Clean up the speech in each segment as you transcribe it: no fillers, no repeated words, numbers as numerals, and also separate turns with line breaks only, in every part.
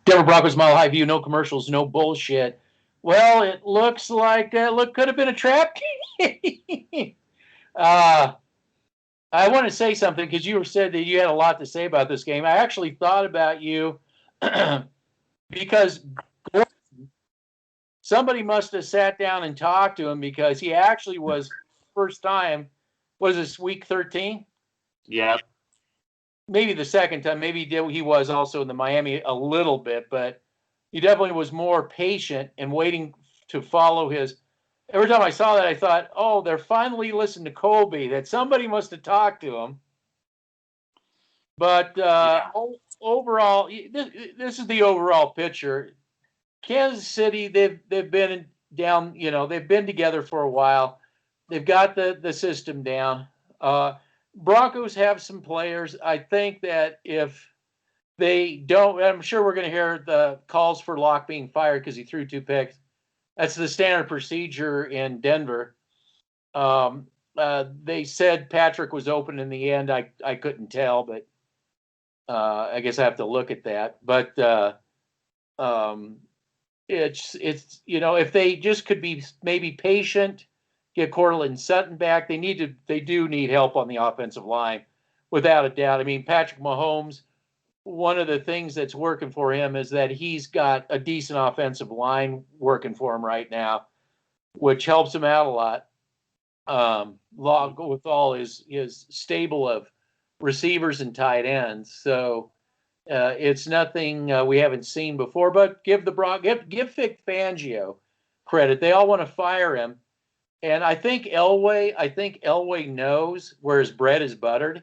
Denver Broncos Mile High View, no commercials, no bullshit. Well, it looks like could have been a trap game. uh, I want to say something because you said that you had a lot to say about this game. I actually thought about you because somebody must have sat down and talked to him because he actually was first time. Was this week 13?
Yep.
Maybe the second time. Maybe he was also in the Miami a little bit, but he definitely was more patient and waiting to follow his. Every time I saw that, I thought, oh, they're finally listening to Colby, that somebody must have talked to him. But overall, this is the overall picture. Kansas City, they've been down, they've been together for a while. They've got the system down. Broncos have some players. I think that if they don't, I'm sure we're going to hear the calls for Locke being fired because he threw 2 picks. That's the standard procedure in Denver. They said Patrick was open in the end. I couldn't tell, but I guess I have to look at that. But it's if they just could be maybe patient, get Cortland Sutton back. They do need help on the offensive line, without a doubt. I mean, Patrick Mahomes, one of the things that's working for him is that he's got a decent offensive line working for him right now, which helps him out a lot. With all his stable of receivers and tight ends. So it's nothing we haven't seen before, but give Vic Fangio credit. They all want to fire him. And I think Elway knows where his bread is buttered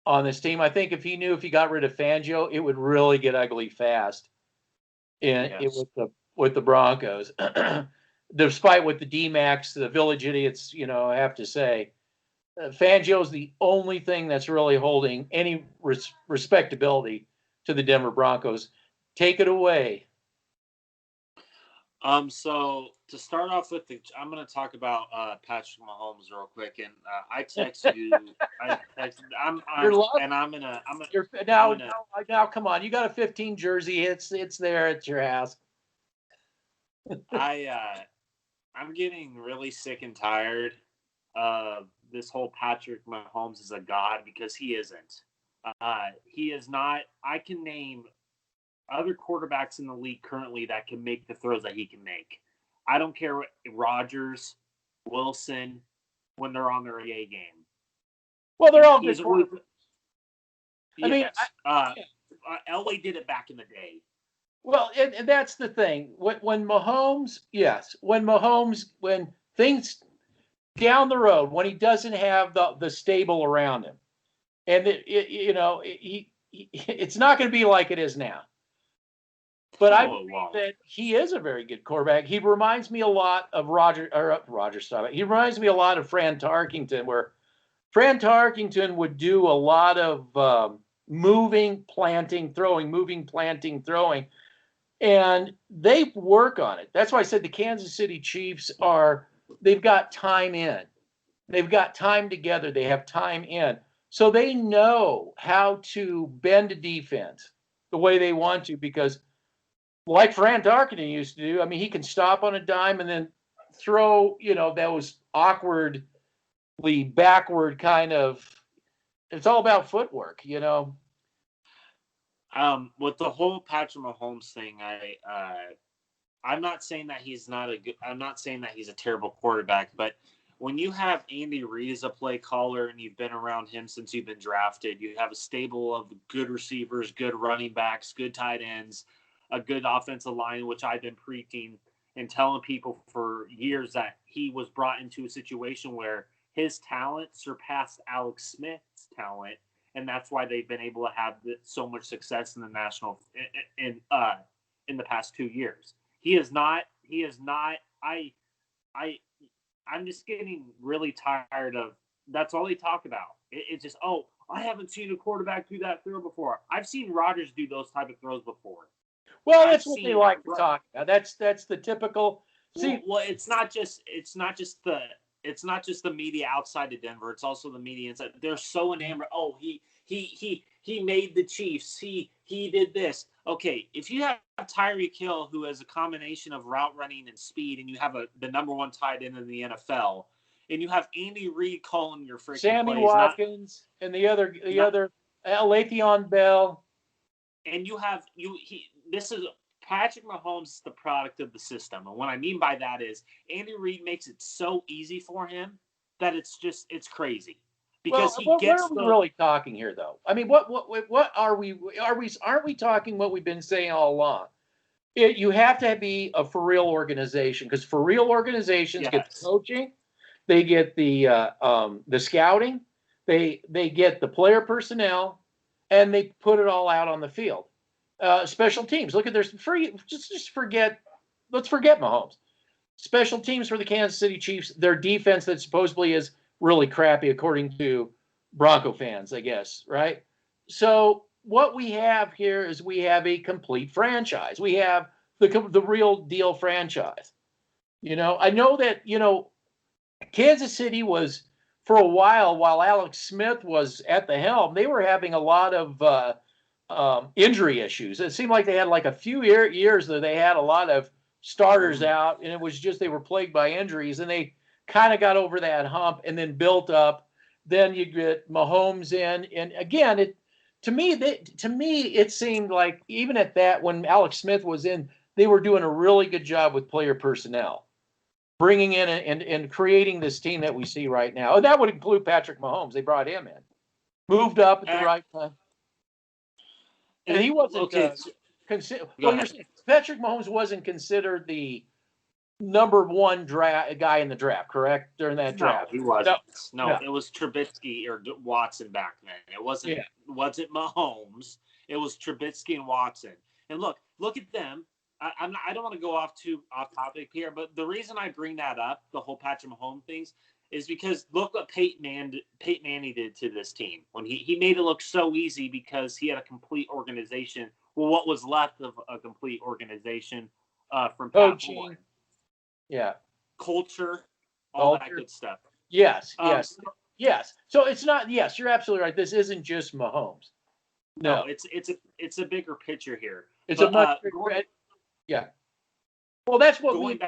on this team. I think if he got rid of Fangio, it would really get ugly fast with the Broncos. Despite what the D-Max, the Village Idiots, have to say, Fangio is the only thing that's really holding any respectability to the Denver Broncos. Take it away.
So to start off with, I'm going to talk about Patrick Mahomes real quick, and I text you.
Now, come on, you got a 15 jersey. It's there at your house.
I'm getting really sick and tired of this whole Patrick Mahomes is a god, because he isn't. He is not. I can name other quarterbacks in the league currently that can make the throws that he can make. I don't care what Rodgers, Wilson, when they're on their A game.
Well, they're all good quarterbacks.
Yes. Elway did it back in the day.
Well, and that's the thing. When things down the road, when he doesn't have the stable around him, and it's not going to be like it is now. But I believe that he is a very good quarterback. He reminds me a lot of Roger Staubach. He reminds me a lot of Fran Tarkington, where Fran Tarkington would do a lot of moving, planting, throwing. And they work on it. That's why I said the Kansas City Chiefs they've got time in. They've got time together. They have time in. So they know how to bend a defense the way they want to, because like Fran Tarkenton used to do, I mean, he can stop on a dime and then throw, those awkwardly backward kind of, it's all about footwork,
With the whole Patrick Mahomes thing, I'm not saying that he's I'm not saying that he's a terrible quarterback, but when you have Andy Reid as a play caller and you've been around him since you've been drafted, you have a stable of good receivers, good running backs, good tight ends, a good offensive line, which I've been preaching and telling people for years that he was brought into a situation where his talent surpassed Alex Smith's talent. And that's why they've been able to have so much success in the national in the past 2 years. He is not. I'm just getting really tired of. That's all they talk about. It's just, I haven't seen a quarterback do that throw before. I've seen Rodgers do those type of throws before.
Well, that's what they like to talk about. That's the typical.
Well, it's not just the media outside of Denver. It's also the media inside. They're so enamored. Oh, he made the Chiefs. He did this. okay, if you have Tyreek Hill, who has a combination of route running and speed, and you have the number one tight end in the NFL, and you have Andy Reid calling your freaking
Sammy
plays,
Watkins and the other Le'Veon Bell.
And this is Patrick Mahomes is the product of the system. And what I mean by that is Andy Reid makes it so easy for him that it's crazy. Because
what are we really talking here, though? I mean, what are we? Aren't we talking what we've been saying all along? You have to be a for real organization, because for real organizations get the coaching, they get the scouting, they get the player personnel, and they put it all out on the field. Special teams. Look at their just forget. Let's forget Mahomes. Special teams for the Kansas City Chiefs. Their defense that supposedly is really crappy, according to Bronco fans, I guess. Right. So what we have here is we have a complete franchise. We have the real deal franchise. I know that Kansas City was, for a while Alex Smith was at the helm, they were having a lot of injury issues. It seemed like they had like a few years that they had a lot of starters out, and it was just they were plagued by injuries, and they kind of got over that hump and then built up. Then you get Mahomes in, and again, to me it seemed like even at that, when Alex Smith was in, they were doing a really good job with player personnel, bringing in and creating this team that we see right now. And that would include Patrick Mahomes. They brought him in, moved up at the right time. And he wasn't considered. Well, you're saying Patrick Mahomes wasn't considered the number one guy in the draft, correct? During that draft,
he wasn't. No, it was Trubisky or Watson back then. It wasn't. Yeah. Wasn't Mahomes. It was Trubisky and Watson. And look at them. I don't want to go off topic here, but the reason I bring that up, the whole Patrick Mahomes things, is because look what Peyton Manning did to this team when he made it look so easy because he had a complete organization. Well, what was left of a complete organization from
coaching,
culture, all that good stuff.
Yes. So it's not. Yes, you're absolutely right. This isn't just Mahomes.
No, it's a bigger picture here.
It's a much bigger. Yeah. Well, that's what we're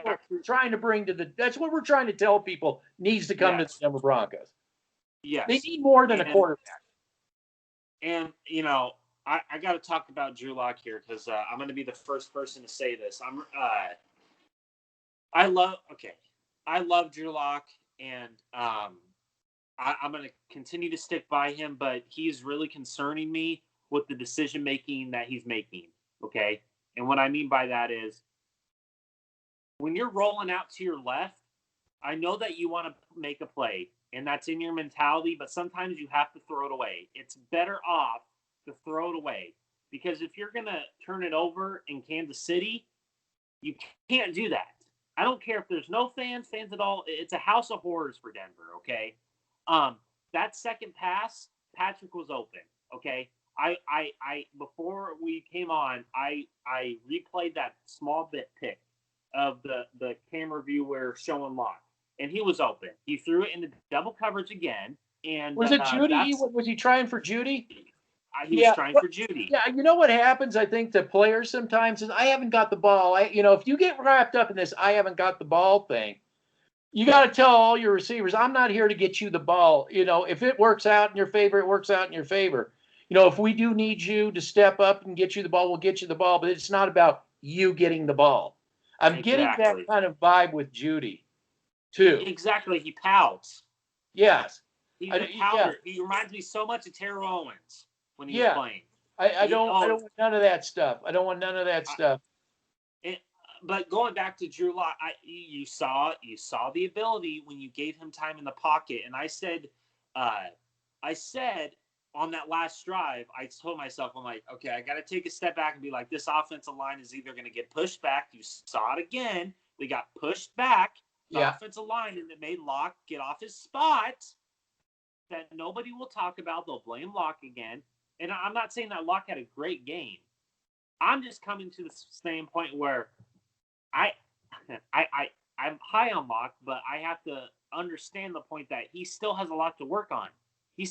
trying to bring to that's what we're trying to tell people needs to come to the Denver Broncos.
Yes.
They need more than a quarterback.
And, I got to talk about Drew Lock here because I'm going to be the first person to say this. I love Drew Lock, and I'm going to continue to stick by him, but he's really concerning me with the decision-making that he's making, okay? And what I mean by that is when you're rolling out to your left, I know that you want to make a play, and that's in your mentality, but sometimes you have to throw it away. It's better off to throw it away because if you're going to turn it over in Kansas City, you can't do that. I don't care if there's no fans at all. It's a house of horrors for Denver, okay? That second pass, Patrick was open, okay? I before we came on, I replayed that small bit pick of the camera view where showing Lock, and he was open. He threw it into double coverage again, and
was it Judy? Was he trying for Judy?
He was trying for Judy.
Yeah, you know what happens, I think, to players sometimes is I haven't got the ball. If you get wrapped up in this I haven't got the ball thing, you got to tell all your receivers, I'm not here to get you the ball. If it works out in your favor, it works out in your favor. If we do need you to step up and get you the ball, we'll get you the ball. But it's not about you getting the ball. I'm getting that kind of vibe with Judy, too.
Exactly. He pouts.
Yes.
He's a pouter. He reminds me so much of Terrell Owens when he was playing.
I don't want none of that stuff. I don't want none of that stuff.
But going back to Drew Lock, you saw the ability when you gave him time in the pocket, and I said on that last drive, I told myself, I'm like, okay, I got to take a step back and be like, this offensive line is either going to get pushed back. You saw it again. They got pushed back, the offensive line, and it made Lock get off his spot that nobody will talk about. They'll blame Lock again. And I'm not saying that Lock had a great game. I'm just coming to the same point where I'm high on Lock, but I have to understand the point that he still has a lot to work on. We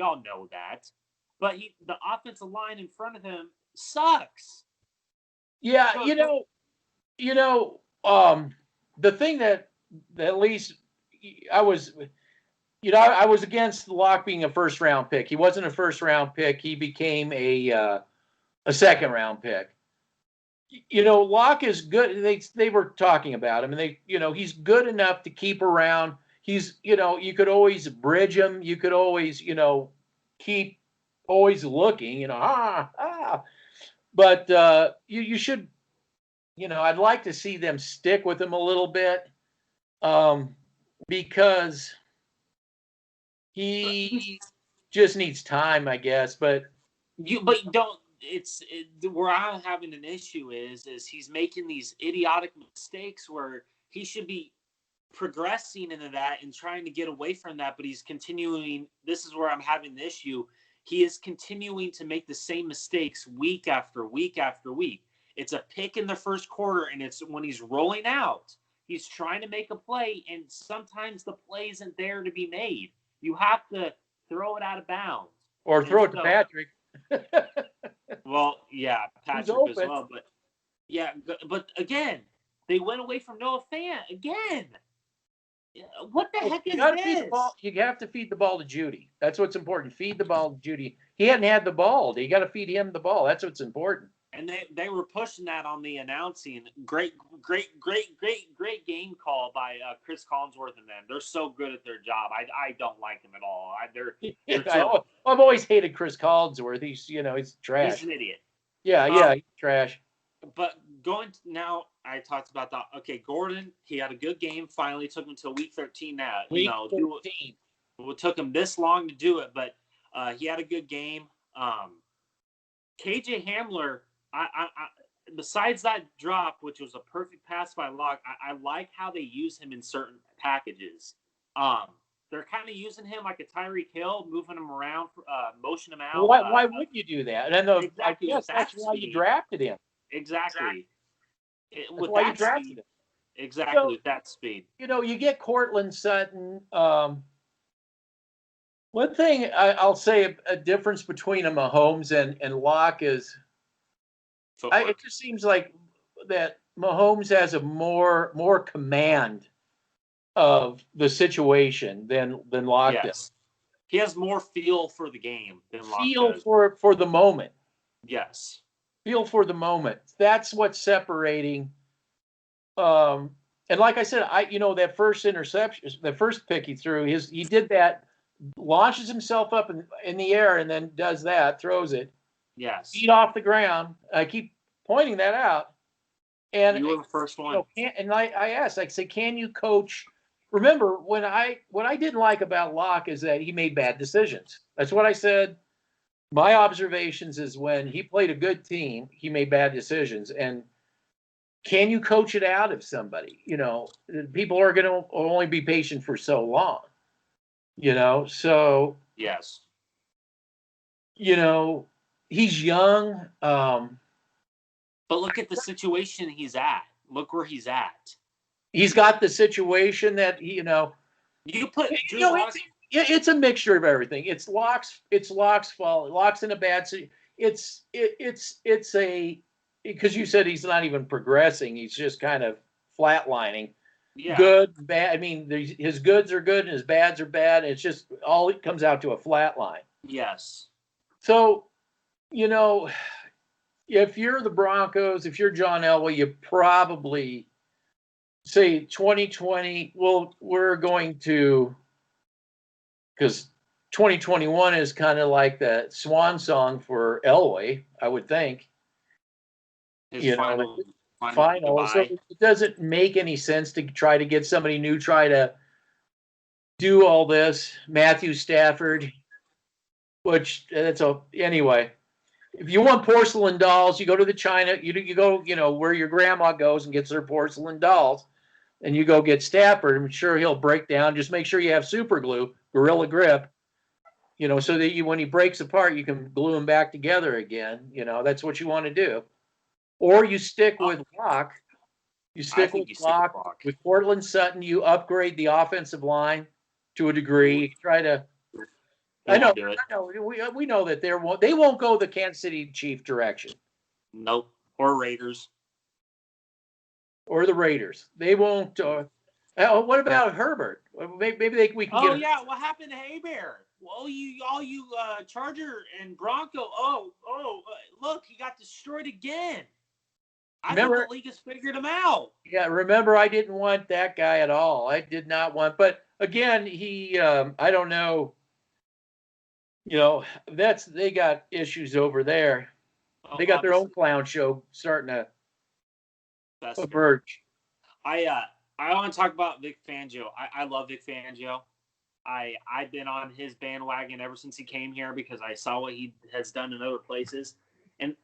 all know that. But the offensive line in front of him sucks.
Yeah, the thing that at least I was, I was against Locke being a first round pick. He wasn't a first round pick. He became a second round pick. Locke is good. They were talking about him, and he's good enough to keep around. He's, you could always bridge him. You could always, keep always looking, But you should, I'd like to see them stick with him a little bit, because he just needs time, I guess. But
you don't. Where I'm having an issue is he's making these idiotic mistakes where he should be progressing into that and trying to get away from that, but he's continuing. This is where I'm having the issue. He is continuing to make the same mistakes week after week after week. It's a pick in the first quarter, and it's when he's rolling out, he's trying to make a play, and sometimes the play isn't there to be made. You have to throw it out of bounds.
Or throw it to Patrick.
Well, yeah, Patrick as well. But yeah, but again, they went away from Noah Fant again. What the heck is this?
Feed the ball. You have to feed the ball to Judy. That's what's important. Feed the ball to Judy. He hadn't had the ball. You got to feed him the ball. That's what's important.
And they were pushing that on the announcing. Great game call by Chris Collinsworth and them. They're so good at their job. I don't like them at all.
I've always hated Chris Collinsworth. He's he's trash.
He's an idiot.
Yeah, he's trash.
But now, I talked about that. Okay, Gordon, he had a good game. Finally, took him until week 13. Now,
week 13.
It took him this long to do it, but he had a good game. KJ Hamler, I besides that drop, which was a perfect pass by Locke, I like how they use him in certain packages. They're kind of using him like a Tyreek Hill, moving him around, motion him out.
Why would you do that? And
exactly,
that's why you drafted him.
Exactly.
With why you drafted him.
Exactly, with that speed.
You get Cortland Sutton. One thing I'll say a difference between a Mahomes and Locke is it just seems like that Mahomes has a more command of the situation than Locke does.
He has more feel for the game than Locke does.
Feel for the moment.
Yes.
Feel for the moment. That's what's separating. And like I said, that first interception, the first pick he threw, he did that, launches himself up in the air and then does that, throws it.
Yes.
Feet off the ground. I keep pointing that out. And
you were the first one.
And I asked, I said, can you coach? Remember, what I didn't like about Locke is that he made bad decisions. That's what I said. My observations is when he played a good team, he made bad decisions. And can you coach it out of somebody? People are going to only be patient for so long. So.
Yes.
He's young.
But look at the situation he's at. Look where he's at.
He's got the situation that, you put Drew Lock. It's a mixture of everything. It's Locke's fault. Locke's in a bad situation. It's because you said he's not even progressing. He's just kind of flatlining.
Yeah.
Good, bad. I mean, his goods are good and his bads are bad. It's just it comes out to a flat line.
Yes.
So, if you're the Broncos, if you're John Elway, you probably say 2020, well, we're going to, because 2021 is kind of like the swan song for Elway, I would think.
His final.
So it doesn't make any sense to try to get somebody new, try to do all this. Matthew Stafford, anyway. If you want porcelain dolls, you go to the China, you go, where your grandma goes and gets her porcelain dolls, and you go get Stafford. I'm sure he'll break down. Just make sure you have super glue, Gorilla Grip, so that when he breaks apart, you can glue him back together again. That's what you want to do. Or you stick with Locke. You stick with Locke. With Cortland Sutton, you upgrade the offensive line to a degree. You try to. I know. We know that they won't go the Kansas City Chief direction.
Nope. Or Raiders.
Or the Raiders. They won't. What about Herbert? Maybe we can get.
Oh yeah, what happened to Hebert? Well, all you Charger and Bronco. Look, he got destroyed again. I think the league has figured him out.
Yeah, remember, I didn't want that guy at all. I did not want. But again, he. I don't know. They got issues over there. They got their own clown show starting to emerge.
I want to talk about Vic Fangio. I love Vic Fangio. I've been on his bandwagon ever since he came here because I saw what he has done in other places. And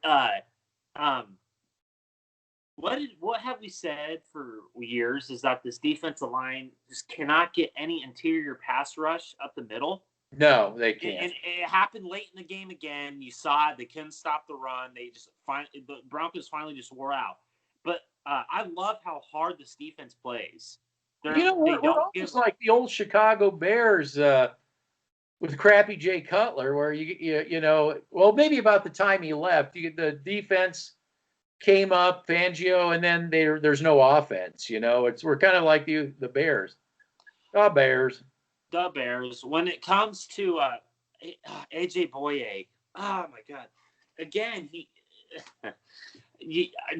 what have we said for years is that this defensive line just cannot get any interior pass rush up the middle.
No, they can't.
And it happened late in the game again. You saw it. They couldn't stop the run. The Broncos finally just wore out. But I love how hard this defense plays.
We're almost like the old Chicago Bears with crappy Jay Cutler, where maybe about the time he left, the defense came up, Fangio, and then there's no offense. We're kind of like the Bears. Bears.
The Bears. When it comes to AJ Boye, oh my God! Again,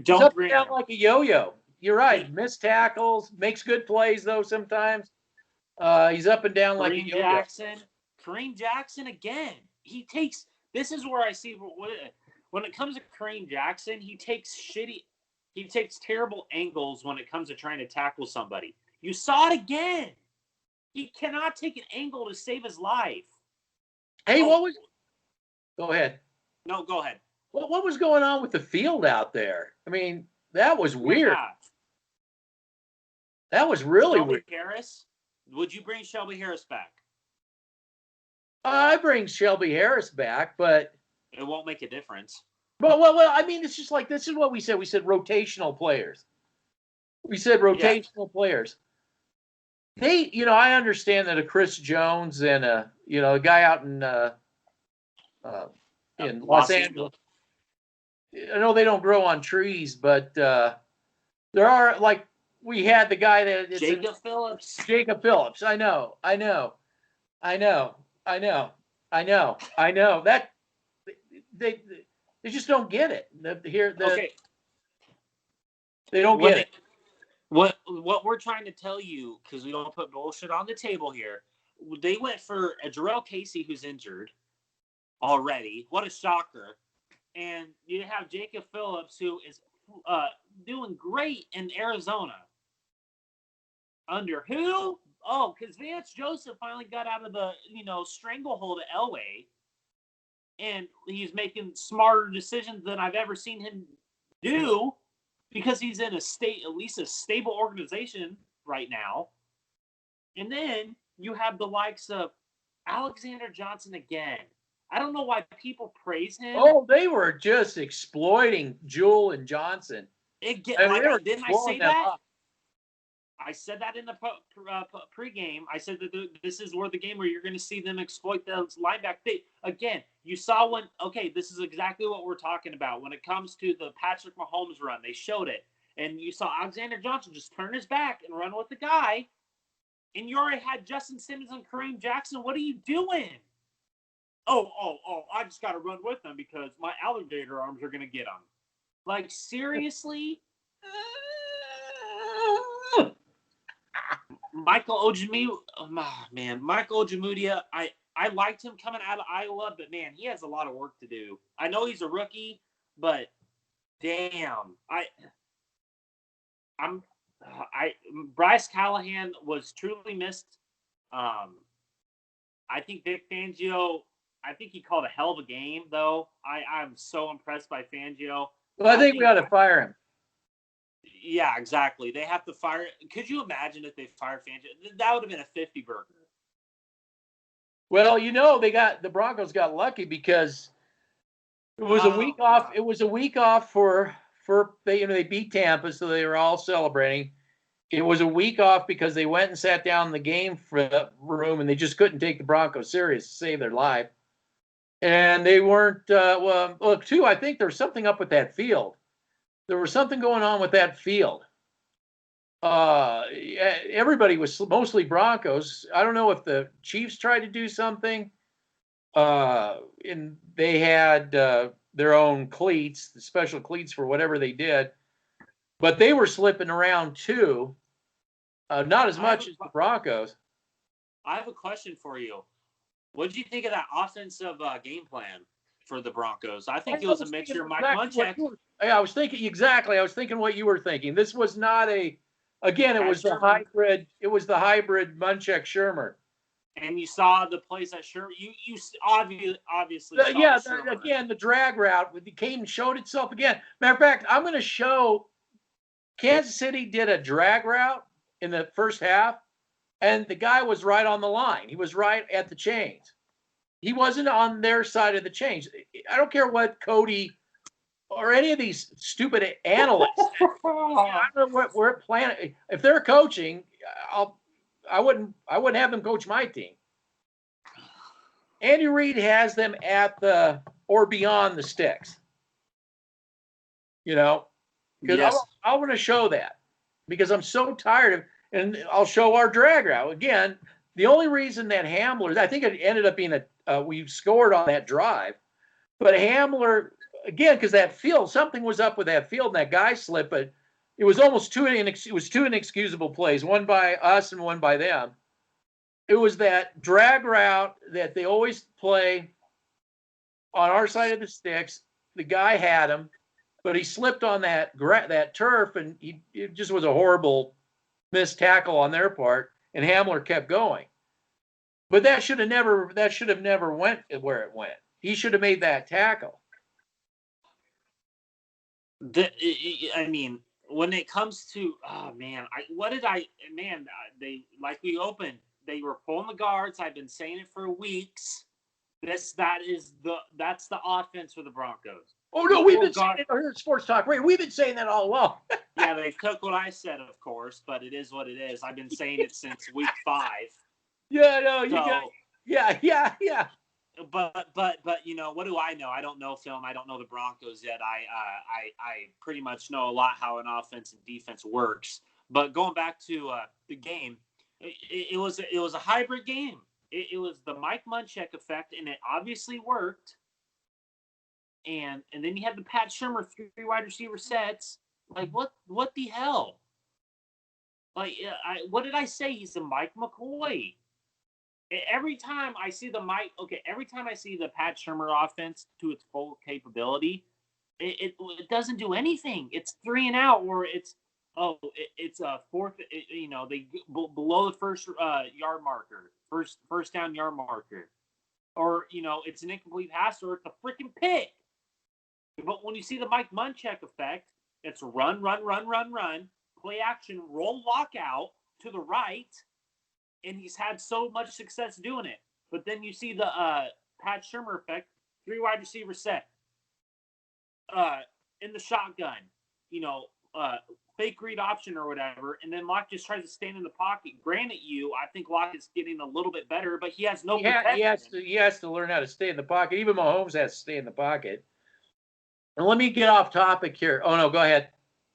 don't
He's
bring
down like a yo-yo. You're right. Missed tackles, makes good plays though sometimes. He's up and down like a yo-yo.
Kareem Jackson again. This is where I see when it comes to Kareem Jackson, he takes terrible angles when it comes to trying to tackle somebody. You saw it again. He cannot take an angle to save his life.
Hey, Go ahead.
No, go ahead.
What was going on with the field out there? I mean, that was weird.
Yeah.
That was really weird.
Harris? Would you bring Shelby Harris back?
I bring Shelby Harris back, but
it won't make a difference.
Well, I mean, it's just like this is what we said. We said rotational players. Players. I understand that a Chris Jones and a guy out in Los Angeles. I know they don't grow on trees, but there are, like, we had the guy that
Jacob Phillips.
I know. That they just don't get it. They don't get it.
What we're trying to tell you, because we don't put bullshit on the table here, they went for a Jarrell Casey who's injured already. What a shocker. And you have Jacob Phillips, who is doing great in Arizona. Under who? Oh, because Vance Joseph finally got out of the, stranglehold of Elway. And he's making smarter decisions than I've ever seen him do. Because he's in at least a stable organization right now. And then you have the likes of Alexander Johnson again. I don't know why people praise him.
Oh, they were just exploiting Jewell and Johnson.
Didn't I say that? I said that in the pregame. I said that this is where the game where you're going to see them exploit those linebackers. Again, you saw this is exactly what we're talking about. When it comes to the Patrick Mahomes run, they showed it. And you saw Alexander Johnson just turn his back and run with the guy. And you already had Justin Simmons and Kareem Jackson. What are you doing? Oh, I just got to run with them because my alligator arms are going to get them. Like, seriously? Michael Ojemudia, I liked him coming out of Iowa, but man, he has a lot of work to do. I know he's a rookie, but damn, Bryce Callahan was truly missed. I think Vic Fangio, he called a hell of a game, though. I'm so impressed by Fangio.
Well, I think we ought to fire him.
Yeah, exactly. They have to fire. Could you imagine if they fired Fangio? That would have been a 50 burger.
Well, the Broncos got lucky because it was a week off. It was a week off for they beat Tampa, so they were all celebrating. It was a week off because they went and sat down in the game room and they just couldn't take the Broncos serious to save their life. And they weren't, well, look, too, I think there's something up with that field. There was something going on with that field. Everybody was mostly Broncos. I don't know if the Chiefs tried to do something. And they had their own cleats, special cleats for whatever they did. But they were slipping around too. Not as much as the Broncos.
I have a question for you. What did you think of that offensive game plan for the Broncos? I think it was a mixture of Mike Munchak.
I was thinking exactly. I was thinking what you were thinking. This was not a. Again, it was the hybrid. It was the hybrid Munchak Shermer.
And you saw the plays that Shermer. You obviously.
Again, the drag route came and showed itself again. Matter of fact, I'm going to show. Kansas City did a drag route in the first half, and the guy was right on the line. He was right at the chains. He wasn't on their side of the chains. I don't care what Cody or any of these stupid analysts. I don't know what we're planning. If they're coaching, I wouldn't have them coach my team. Andy Reid has them at the or beyond the sticks. You know, because
yes.
I want to show that because I'm so tired of, and I'll show our drag route again. The only reason that Hamler, I think it ended up being we scored on that drive, but Hamler again because that field, something was up with that field and that guy slipped, but it was almost two inexcusable plays, one by us and one by them. It was that drag route that they always play on our side of the sticks. The guy had him, but he slipped on that turf, and it just was a horrible missed tackle on their part, and Hamler kept going. But that should have never went where it went. He should have made that tackle.
I mean, when it comes to, they, like we opened, they were pulling the guards. I've been saying it for weeks. That's the offense for the Broncos.
Oh no, we've been saying it here at Sports Talk Radio. We've been saying that all along.
Yeah, they took what I said, of course, but it is what it is. I've been saying it since week 5.
Yeah, no, yeah.
But you know, what do I know? I don't know film. I don't know the Broncos yet. I pretty much know a lot how an offense and defense works. But going back to the game, it was a hybrid game. It was the Mike Munchak effect, and it obviously worked. And then you had the Pat Shermer 3 wide receiver sets. Like what the hell? Like what did I say? He's the Mike McCoy. Every time I see the Pat Shermer offense to its full capability, it doesn't do anything. It's 3 and out, or it's a fourth. They below the first yard marker, first down yard marker, or it's an incomplete pass, or it's a freaking pick. But when you see the Mike Munchak effect, it's run, play action, roll lockout to the right. And he's had so much success doing it. But then you see the Pat Shermer effect, 3 wide receiver set. In the shotgun, fake read option or whatever, and then Locke just tries to stand in the pocket. Granted, I think Locke is getting a little bit better, but he has no protection.
He has to learn how to stay in the pocket. Even Mahomes has to stay in the pocket. And let me get off topic here. Oh, no, go ahead.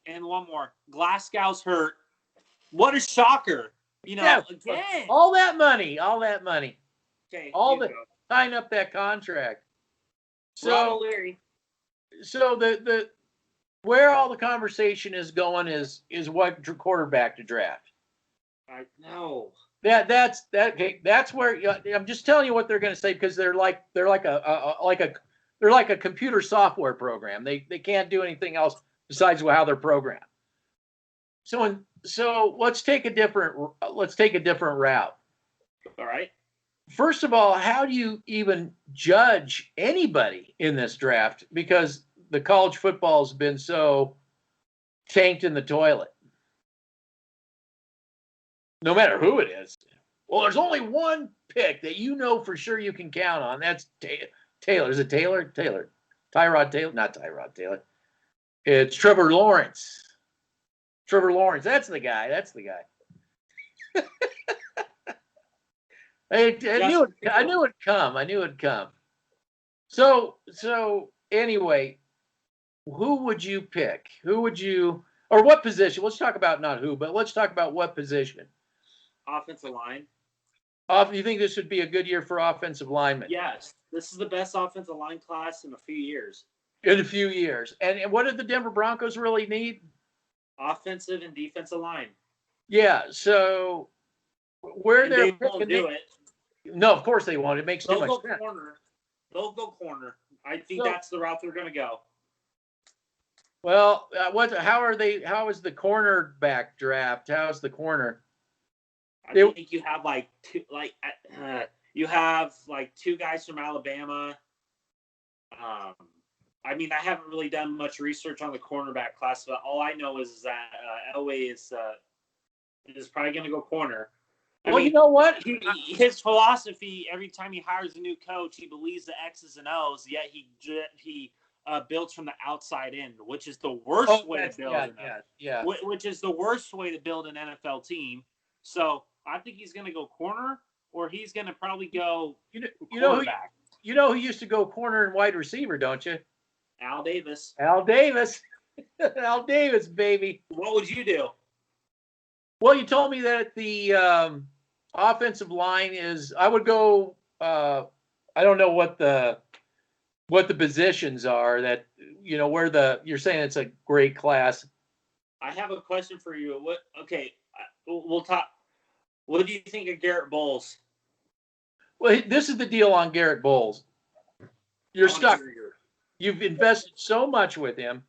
And one more. Glasgow's hurt. What a shocker. Again.
All that money.
Okay.
Sign up that contract.
So Larry.
So the where all the conversation is going is what quarterback to draft.
I know.
That's where I'm just telling you what they're going to say because they're like a computer software program. They can't do anything else besides how they're programmed. So let's take a different route.
All right.
First of all, how do you even judge anybody in this draft? Because the college football has been so tanked in the toilet. No matter who it is. Well, there's only one pick that you know for sure you can count on. That's Taylor. Is it Taylor? Tyrod Taylor? Not Tyrod Taylor. It's Trevor Lawrence. That's the guy. I knew it'd come. So anyway, who would you pick? Who would you, or what position? Let's talk about not who, but let's talk about what position.
Offensive line.
You think this would be a good year for offensive linemen?
Yes, this is the best offensive line class in a few years.
In a few years. And what did the Denver Broncos really need?
Offensive and defensive line.
Yeah. So where
and
they're
they won't do it.
No, of course they won't. It makes too much sense.
They'll go corner. I think that's the route they're going to go.
Well, how is the cornerback draft? How's the corner?
I think you have you have two guys from Alabama. I mean, I haven't really done much research on the cornerback class, but all I know is that Elway is probably going to go corner.
I mean, you know what?
His philosophy, every time he hires a new coach, he believes the X's and O's, yet he builds from the outside in, which is the worst way to build which is the worst way to build an NFL team. So I think he's going to go corner, or he's going to probably go quarterback.
You know who used to go corner and wide receiver, don't you?
Al Davis.
Al Davis, baby.
What would you do?
Well, you told me that the offensive line is. I would go. I don't know what the positions are. That where you're saying it's a great class.
I have a question for you. Okay, we'll talk. What do you think of Garrett Bowles?
Well, this is the deal on Garrett Bowles. You're stuck. You've invested so much with him.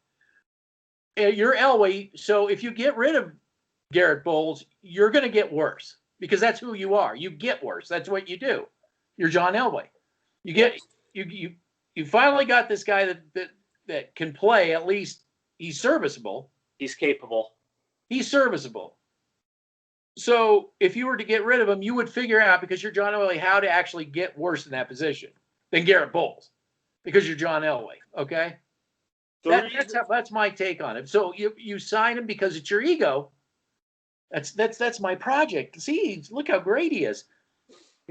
You're Elway, so if you get rid of Garrett Bowles, you're going to get worse because that's who you are. You get worse. That's what you do. You're John Elway. You finally got this guy that can play. At least he's serviceable.
He's capable.
He's serviceable. So if you were to get rid of him, you would figure out, because you're John Elway, how to actually get worse in that position than Garrett Bowles, because you're John Elway. Okay, that's my take on it. So you sign him because it's your ego. That's my project. See, look how great he is.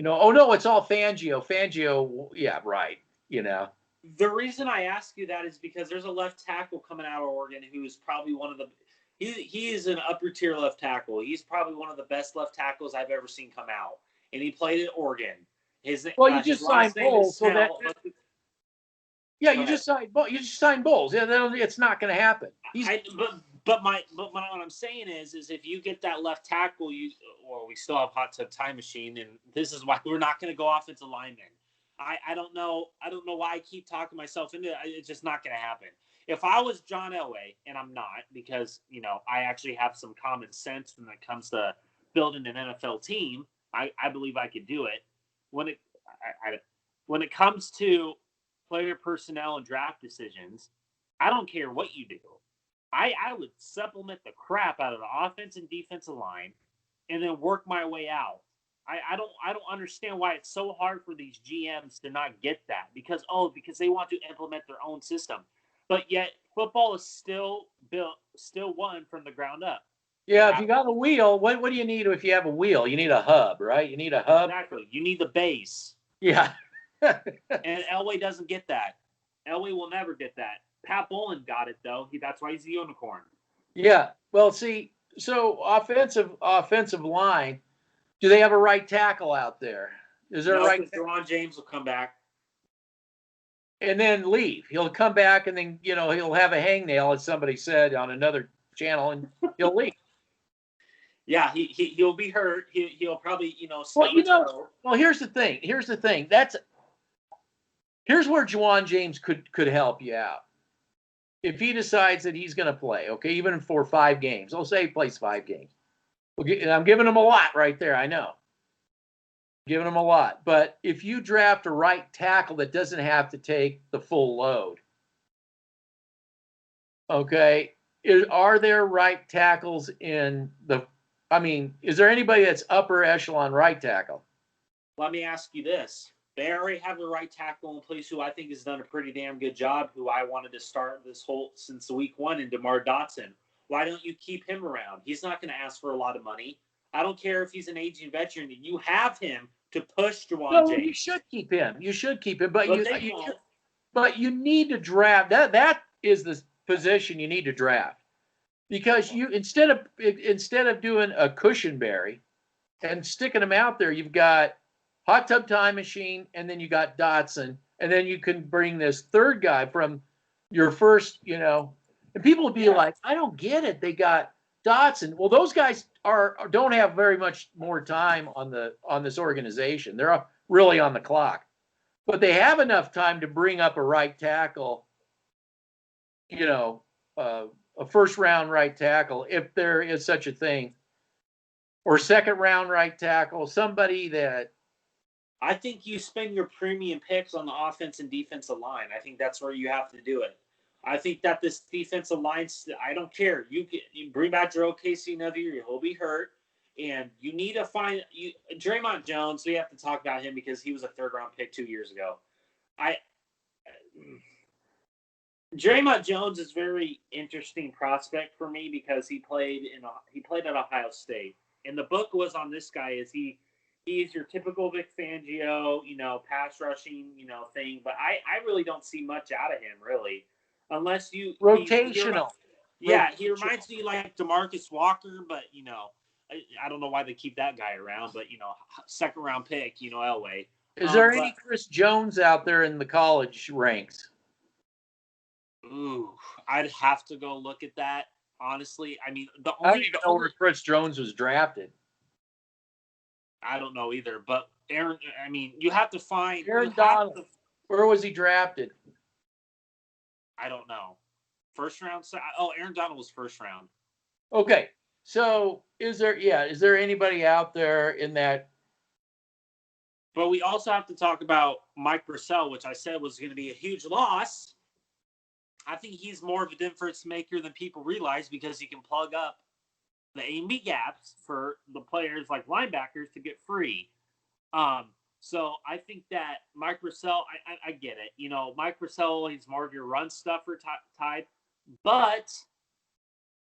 Oh no, it's all Fangio. Fangio, yeah, right.
The reason I ask you that is because there's a left tackle coming out of Oregon who's probably one of the. He is an upper tier left tackle. He's probably one of the best left tackles I've ever seen come out, and he played at Oregon.
You just signed Bowles, so that. Yeah, you just signed Bowles. Yeah, it's not going to happen.
But what I'm saying is if you get that left tackle, we still have hot tub time machine, and this is why we're not going to go offensive lineman. I don't know why I keep talking myself into it. It's just not going to happen. If I was John Elway, and I'm not, because I actually have some common sense when it comes to building an NFL team, I believe I could do it. When it comes to player personnel and draft decisions, I don't care what you do. I would supplement the crap out of the offense and defensive line, and then work my way out. I don't understand why it's so hard for these GMs to not get that, because they want to implement their own system, but yet football is still won from the ground up.
Yeah, if you got a wheel, what do you need if you have a wheel? You need a hub, right? You need a hub.
Exactly. You need the base.
Yeah.
And Elway doesn't get that. Elway will never get that. Pat Bowlen got it, though. That's why he's the unicorn.
Yeah. Well, see, so offensive line, do they have a right tackle out there? Is there a right tackle?
Jawan James will come back.
And then leave. He'll come back, and then, he'll have a hangnail, as somebody said on another channel, and he'll leave.
Yeah, he'll be hurt. He'll probably,
Well, here's the thing. Here's where Jawan James could help you out. If he decides that he's going to play, okay, even for 5 games. I'll say he plays 5 games. And I'm giving him a lot right there, I know. Giving him a lot. But if you draft a right tackle that doesn't have to take the full load, okay, are there right tackles is there anybody that's upper echelon right tackle?
Let me ask you this. They already have a right tackle in place who I think has done a pretty damn good job, who I wanted to start since week 1, in DeMar Dotson. Why don't you keep him around? He's not going to ask for a lot of money. I don't care if he's an aging veteran. You have him to push Jawan James.
You should keep him. But But you need to draft. That is the position you need to draft. Because you instead of doing a Cushionberry and sticking them out there, you've got Hot Tub Time Machine, and then you got Dotson, and then you can bring this third guy from your first, and people will be like, I don't get it. They got Dotson. Well, those guys don't have very much more time on this organization. They're really on the clock, but they have enough time to bring up a right tackle, a first round right tackle, if there is such a thing, or second round right tackle, somebody that.
I think you spend your premium picks on the offense and defensive line. I think that's where you have to do it. I think that this defensive line, I don't care. You bring back Jerome Casey another year, he'll be hurt. And you need to find Draymond Jones. We have to talk about him because he was a third-round pick 2 years ago. Draymond Jones is a very interesting prospect for me because he played at Ohio State. And the book was on this guy is he is your typical Vic Fangio, pass rushing, thing. But I really don't see much out of him, really. Unless you
rotational.
He reminds me like DeMarcus Walker, but I don't know why they keep that guy around, but second round pick, Elway.
Is there any Chris Jones out there in the college ranks?
Ooh, I'd have to go look at that. Honestly, I mean,
I don't even know where Chris Jones was drafted.
I don't know either, but Aaron. I mean, you have to find
Aaron Donald. Where was he drafted?
I don't know. First round. Oh, Aaron Donald was first round.
Okay, so is there anybody out there in that?
But we also have to talk about Mike Purcell, which I said was going to be a huge loss. I think he's more of a difference maker than people realize because he can plug up the A&B gaps for the players like linebackers to get free. So I think that Mike Purcell, I get it. Mike Purcell, he's more of your run stuffer type, but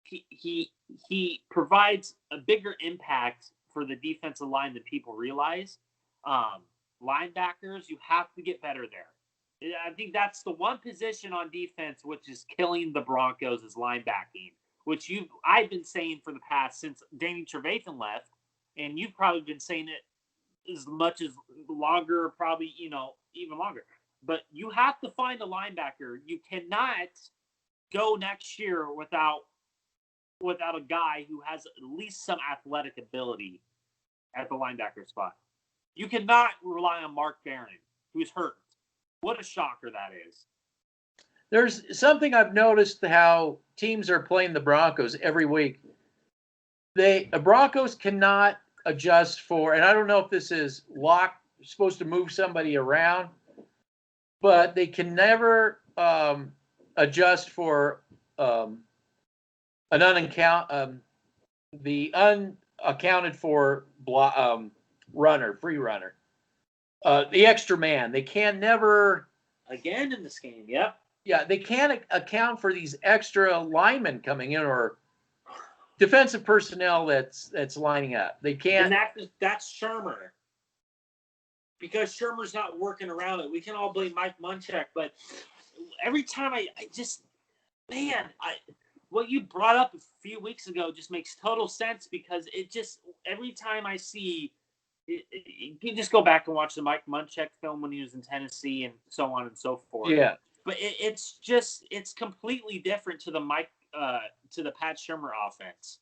he provides a bigger impact for the defensive line than people realize. Linebackers, you have to get better there. I think that's the one position on defense which is killing the Broncos is linebacking, which I've been saying for the past since Danny Trevathan left, and you've probably been saying it as much as longer, probably, even longer. But you have to find a linebacker. You cannot go next year without a guy who has at least some athletic ability at the linebacker spot. You cannot rely on Mark Barron, who's hurt. What a shocker that is.
There's something I've noticed how teams are playing the Broncos every week. The Broncos cannot adjust for, and I don't know if this is supposed to move somebody around, but they can never adjust for the unaccounted for free runner. The extra man. They can never.
Again in this game, yep.
Yeah, they can't account for these extra linemen coming in or defensive personnel that's lining up. They can't.
And that's Shermer. Because Shermer's not working around it. We can all blame Mike Munchak, but every time I just, what you brought up a few weeks ago just makes total sense because every time I see, you just go back and watch the Mike Munchak film when he was in Tennessee and so on and so forth.
Yeah.
But it's completely different to the Pat Shurmur offense.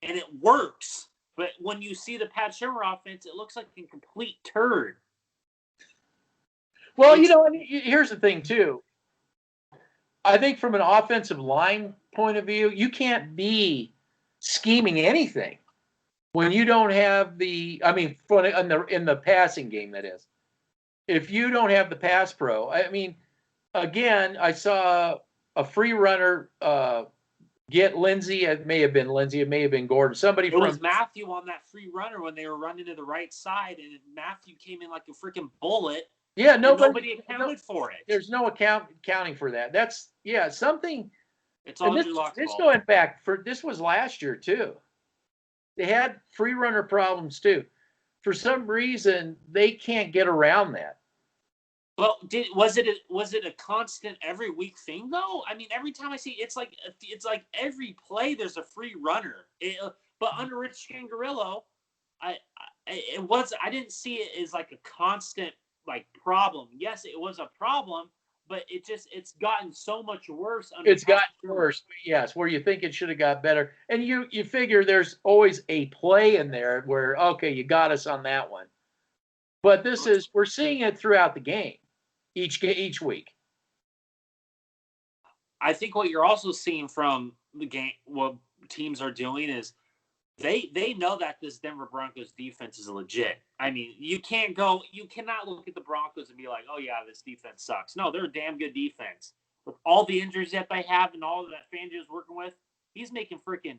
And it works. But when you see the Pat Shurmur offense, it looks like a complete turd.
Well, here's the thing, too. I think from an offensive line point of view, you can't be scheming anything when you don't have in the passing game, that is. If you don't have the pass pro, again, I saw a free runner get Lindsey. It may have been Lindsey. It may have been Gordon.
It was Matthew on that free runner when they were running to the right side, and Matthew came in like a freaking bullet.
Yeah,
nobody accounted for it.
There's no accounting for that. That's something.
It's all
this going back this was last year too. They had free runner problems too. For some reason, they can't get around that.
But was it a constant every week thing though? I mean, every time I see it's like every play there's a free runner. But under Rich Scangarillo, I didn't see it as like a constant like problem. Yes, it was a problem, but it's gotten so much worse.
It's gotten worse. Yes, where you think it should have got better, and you figure there's always a play in there where okay, you got us on that one. But we're seeing it throughout the game, each week.
I think what you're also seeing from the game, what teams are doing is they know that this Denver Broncos defense is legit. I mean, you cannot look at the Broncos and be like, oh yeah, this defense sucks. No, they're a damn good defense. With all the injuries that they have and all that Fangio's working with, he's making freaking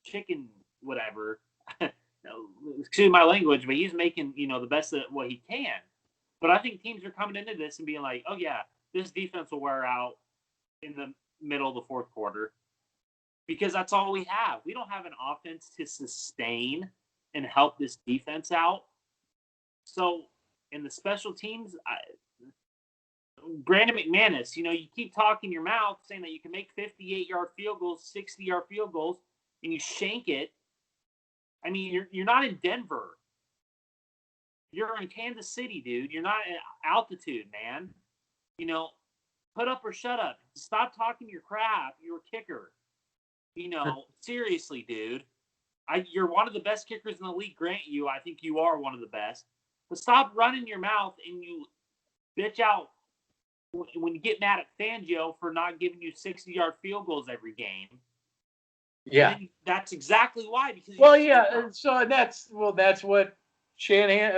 chicken whatever. Excuse my language, but he's making, the best of what he can. But I think teams are coming into this and being like, oh yeah, this defense will wear out in the middle of the fourth quarter. Because that's all we have. We don't have an offense to sustain and help this defense out. So in the special teams, Brandon McManus, you keep talking your mouth saying that you can make 58-yard field goals, 60-yard field goals, and you shank it. I mean, you're not in Denver. You're in Kansas City, dude. You're not at altitude, man. Put up or shut up. Stop talking your crap. You're a kicker. Seriously, dude. You're one of the best kickers in the league, grant you. I think you are one of the best. But stop running your mouth and you bitch out when you get mad at Fangio for not giving you 60-yard field goals every game.
Yeah.
That's exactly why. Because
so that's what Shanahan.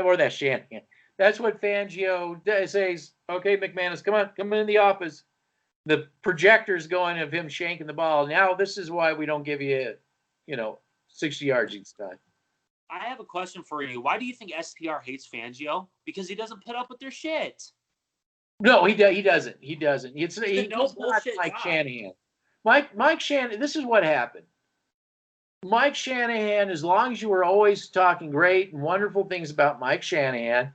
That's what Fangio says. Okay, McManus, come in the office. The projector's going of him shanking the ball. Now this is why we don't give you, 60 yards each time.
I have a question for you. Why do you think STR hates Fangio? Because he doesn't put up with their shit.
No, he doesn't. He doesn't. He's not Mike Shanahan. Mike Shanahan. This is what happened. Mike Shanahan, as long as you were always talking great and wonderful things about Mike Shanahan,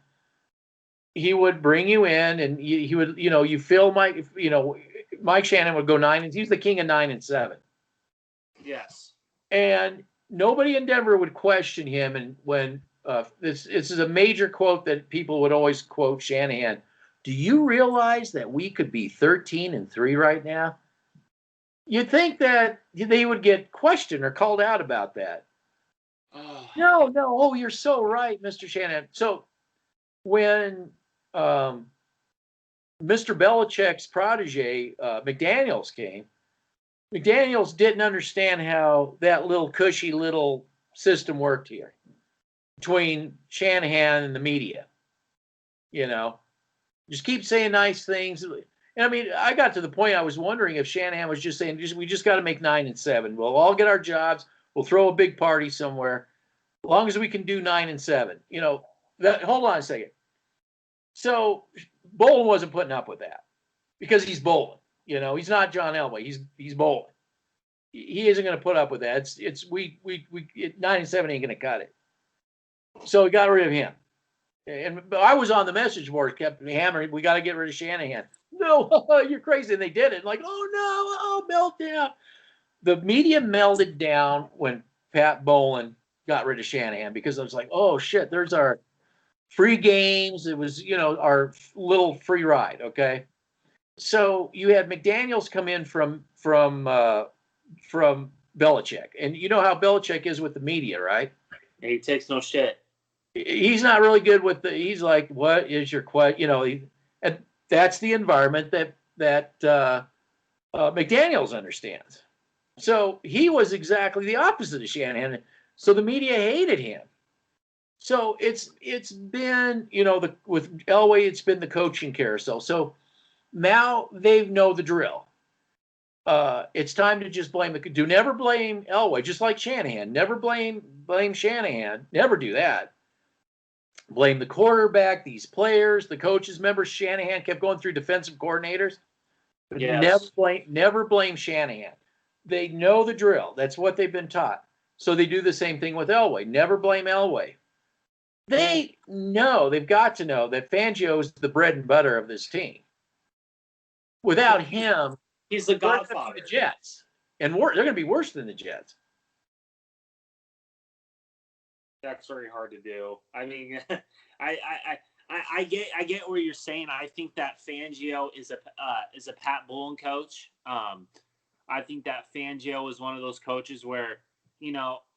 he would bring you in and he would, you feel Mike Shanahan would go 9 and he's the king of 9 and 7.
Yes.
And nobody in Denver would question him. And when this is a major quote that people would always quote Shanahan. Do you realize that we could be 13-3 right now? You'd think that they would get questioned or called out about that.
Oh.
No. Oh, you're so right, Mr. Shanahan. So when Mr. Belichick's protege, McDaniels, came, McDaniels didn't understand how that little cushy little system worked here between Shanahan and the media. Just keep saying nice things. And I mean, I got to the point I was wondering if Shanahan was just saying, we just got to make 9 and 7. We'll all get our jobs. We'll throw a big party somewhere. As long as we can do 9 and 7. Hold on a second. So Bolin wasn't putting up with that because he's Bolin. He's not John Elway. He's Bolin. He isn't going to put up with that. 9 and 7 ain't going to cut it. So we got rid of him. And I was on the message board, kept hammering, we got to get rid of Shanahan. No, you're crazy. And they did it. Like, oh, no, meltdown. The media melted down when Pat Bolin got rid of Shanahan because I was like, oh, shit, there's our free games. It was, our little free ride, okay? So you had McDaniels come in from Belichick. And you know how Belichick is with the media, right?
And he takes no shit.
He's not really good with he's like, what is your question? And that's the environment that McDaniels understands. So he was exactly the opposite of Shanahan. So the media hated him. So it's been, with Elway, it's been the coaching carousel. So now they know the drill. It's time to just never blame Elway, just like Shanahan. Never blame Shanahan. Never do that. Blame the quarterback, these players, the coaches. Remember, Shanahan kept going through defensive coordinators.
Yes.
Never blame Shanahan. They know the drill. That's what they've been taught. So they do the same thing with Elway. Never blame Elway. They know, they've got to know that Fangio is the bread and butter of this team. Without him,
he's the
they're going to
godfather.
be the Jets, and they're going to be worse than the Jets.
That's very hard to do. I mean, I get where you're saying. I think that Fangio is a Pat Bullen coach. I think that Fangio is one of those coaches where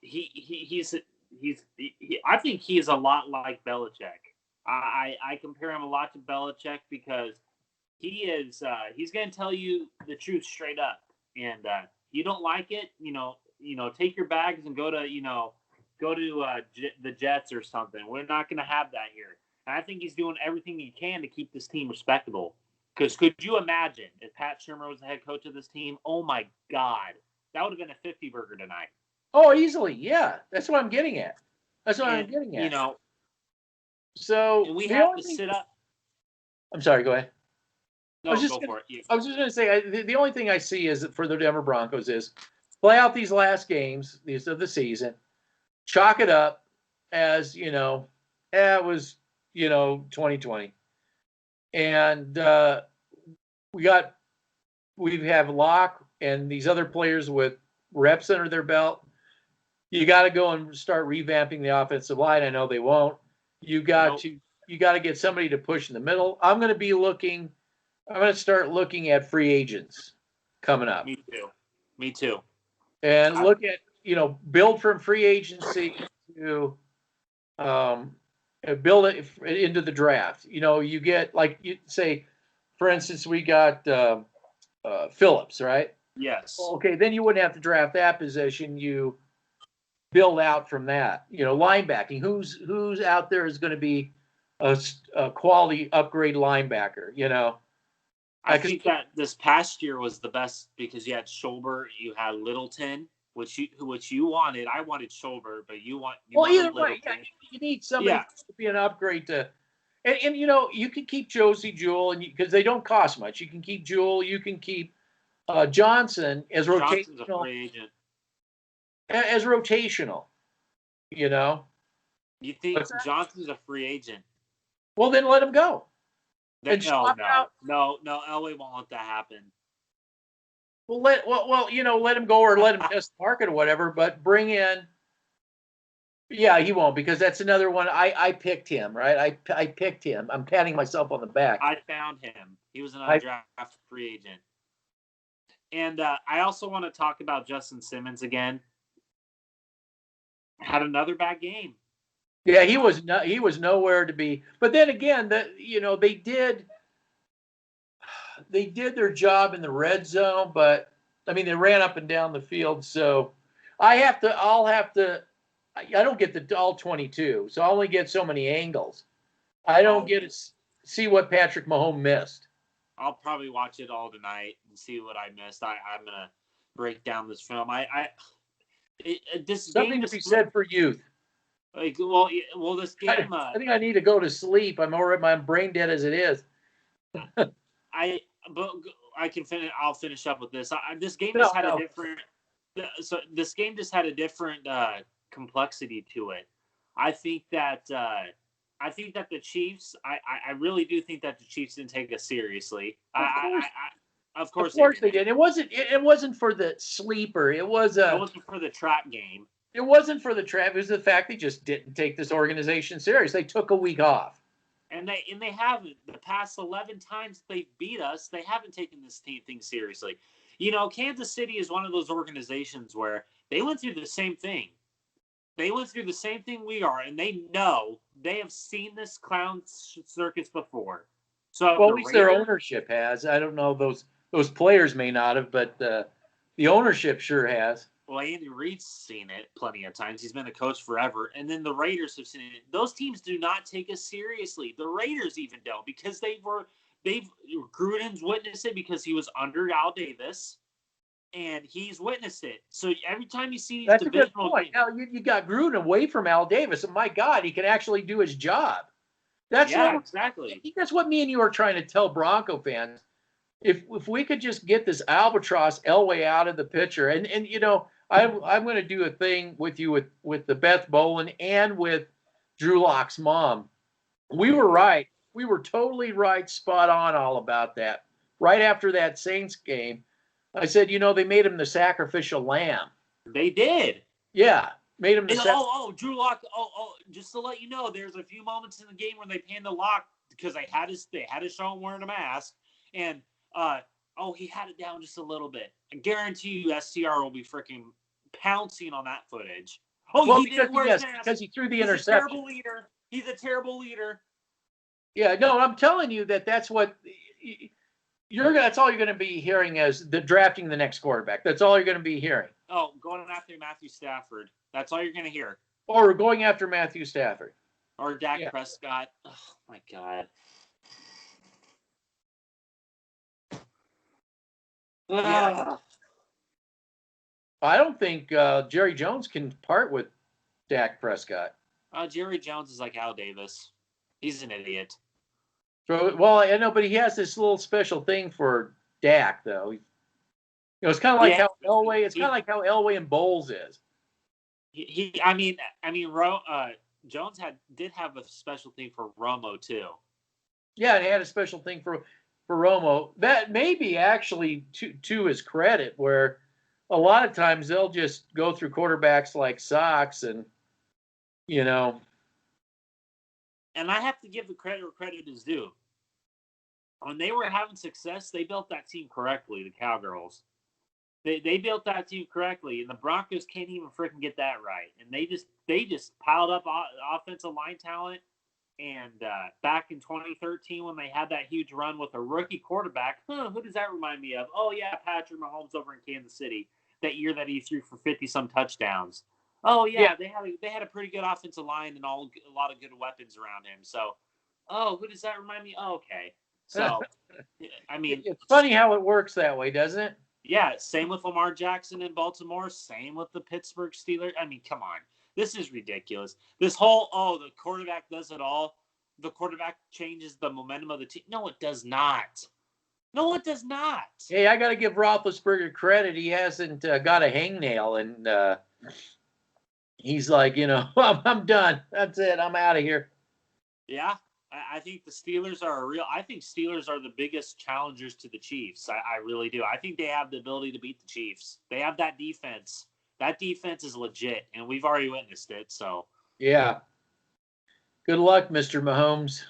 he's I think he is a lot like Belichick. I compare him a lot to Belichick because he's going to tell you the truth straight up, and you don't like it, take your bags and go to the Jets or something. We're not going to have that here. And I think he's doing everything he can to keep this team respectable. Because could you imagine if Pat Shurmur was the head coach of this team? Oh my God, that would have been a 50 burger tonight.
Oh, easily, yeah. That's what I'm getting at. So
we have to sit up.
I'm sorry. Go ahead.
No, go for it.
I was just going to say the only thing I see is for the Denver Broncos is play out these last games, these of the season, chalk it up as it was 2020, and we have Locke and these other players with reps under their belt. You got to go and start revamping the offensive line. I know they won't. You got to get somebody to push in the middle. I'm going to start looking at free agents coming up.
Me too.
And look at, build from free agency to build it into the draft. You get, like you say, for instance, we got Phillips, right?
Yes.
Okay, then you wouldn't have to draft that position. You build out from that. Linebacking. Who's out there is going to be a quality upgrade linebacker,
I think that this past year was the best because you had Schobert, you had Littleton, which you wanted. I wanted Schobert, but you
either
wanted
way, you need somebody to be an upgrade to. And you can keep Josie Jewell, and because they don't cost much, you can keep Jewell. You can keep Johnson as rotational.
Johnson's a free agent.
As rotational,
You think Johnson's a free agent?
Well, then let him go.
No, Elway won't let that happen.
Well, let him go or let him test the market or whatever. But bring in. Yeah, he won't because that's another one. I picked him, right? I picked him. I'm patting myself on the back.
I found him. He was an undrafted free agent. And I also want to talk about Justin Simmons again. Had another bad game.
Yeah, he was nowhere to be. But then again, they did their job in the red zone, but I mean they ran up and down the field. So I don't get all 22, so I only get so many angles. I don't get to see what Patrick Mahomes missed.
I'll probably watch it all tonight and see what I missed. I'm gonna break down this film.
Something to be said for youth.
This game.
I think I need to go to sleep. I'm brain dead as it is.
I can finish. I'll finish up with this. This game just had a different. So this game just had a different complexity to it. I think that the Chiefs. I really do think that the Chiefs didn't take us seriously. Of course they did.
It wasn't for the sleeper. It wasn't
for the trap game.
It wasn't for the trap. It was the fact they just didn't take this organization serious. They took a week off.
And they haven't. The past 11 times they've beat us, they haven't taken this thing seriously. Kansas City is one of those organizations where they went through the same thing. They went through the same thing we are, and they know they have seen this clown circus before. So
at least their ownership has. I don't know, those players may not have, but the ownership sure has.
Well, Andy Reid's seen it plenty of times. He's been a coach forever. And then the Raiders have seen it. Those teams do not take us seriously. The Raiders even don't because Gruden's witnessed it because he was under Al Davis, and he's witnessed it. So every time you see these
That's a good point. Now, you got Gruden away from Al Davis, and my God, he can actually do his job.
Exactly.
That's what me and you are trying to tell Bronco fans. If we could just get this albatross Elway out of the picture, and I'm going to do a thing with you with the Beth Bolin and with Drew Lock's mom. We were right. We were totally right, spot on all about that. Right after that Saints game, I said, they made him the sacrificial lamb.
They did.
Yeah, made him the
Drew Lock. Just to let you know, there's a few moments in the game when they panned the Lock because they had to show him wearing a mask, and he had it down just a little bit. I guarantee you, STR will be freaking pouncing on that footage. He didn't wear his mask
because he threw the interception.
He's a terrible leader. He's a terrible leader.
Yeah, no, I'm telling you that's what that's all you're going to be hearing as the drafting the next quarterback. That's all you're going to be hearing.
Oh, going after Matthew Stafford. That's all you're going to hear.
Or going after Matthew Stafford.
Or Dak Prescott. Oh, my God.
Yeah. I don't think Jerry Jones can part with Dak Prescott.
Jerry Jones is like Al Davis. He's an idiot.
Well, I know, but he has this little special thing for Dak, though. It's kind of like how Elway. It's kind of like how Elway and Bowles is.
Jones did have a special thing for Romo too.
Yeah, and he had a special thing for Romo. That may be actually to his credit, where a lot of times they'll just go through quarterbacks like socks, and
And I have to give the credit where credit is due. When they were having success, they built that team correctly, the Cowgirls. They built that team correctly, and the Broncos can't even freaking get that right. And they just piled up offensive line talent. And back in 2013, when they had that huge run with a rookie quarterback, who does that remind me of? Oh, yeah, Patrick Mahomes over in Kansas City, that year that he threw for 50-some touchdowns. Oh, yeah, they had a pretty good offensive line and a lot of good weapons around him. So, who does that remind me? Oh, okay. So,
it's funny how it works that way, doesn't it?
Yeah, same with Lamar Jackson in Baltimore, same with the Pittsburgh Steelers. Come on. This is ridiculous. This whole, the quarterback does it all. The quarterback changes the momentum of the team. No, it does not. No, it does not.
Hey, I got to give Roethlisberger credit. He hasn't got a hangnail, and he's like, I'm done. That's it. I'm out of here.
Yeah, I think the Steelers I think Steelers are the biggest challengers to the Chiefs. I really do. I think they have the ability to beat the Chiefs. They have that defense. That defense is legit, and we've already witnessed it. So
yeah. Good luck, Mr. Mahomes.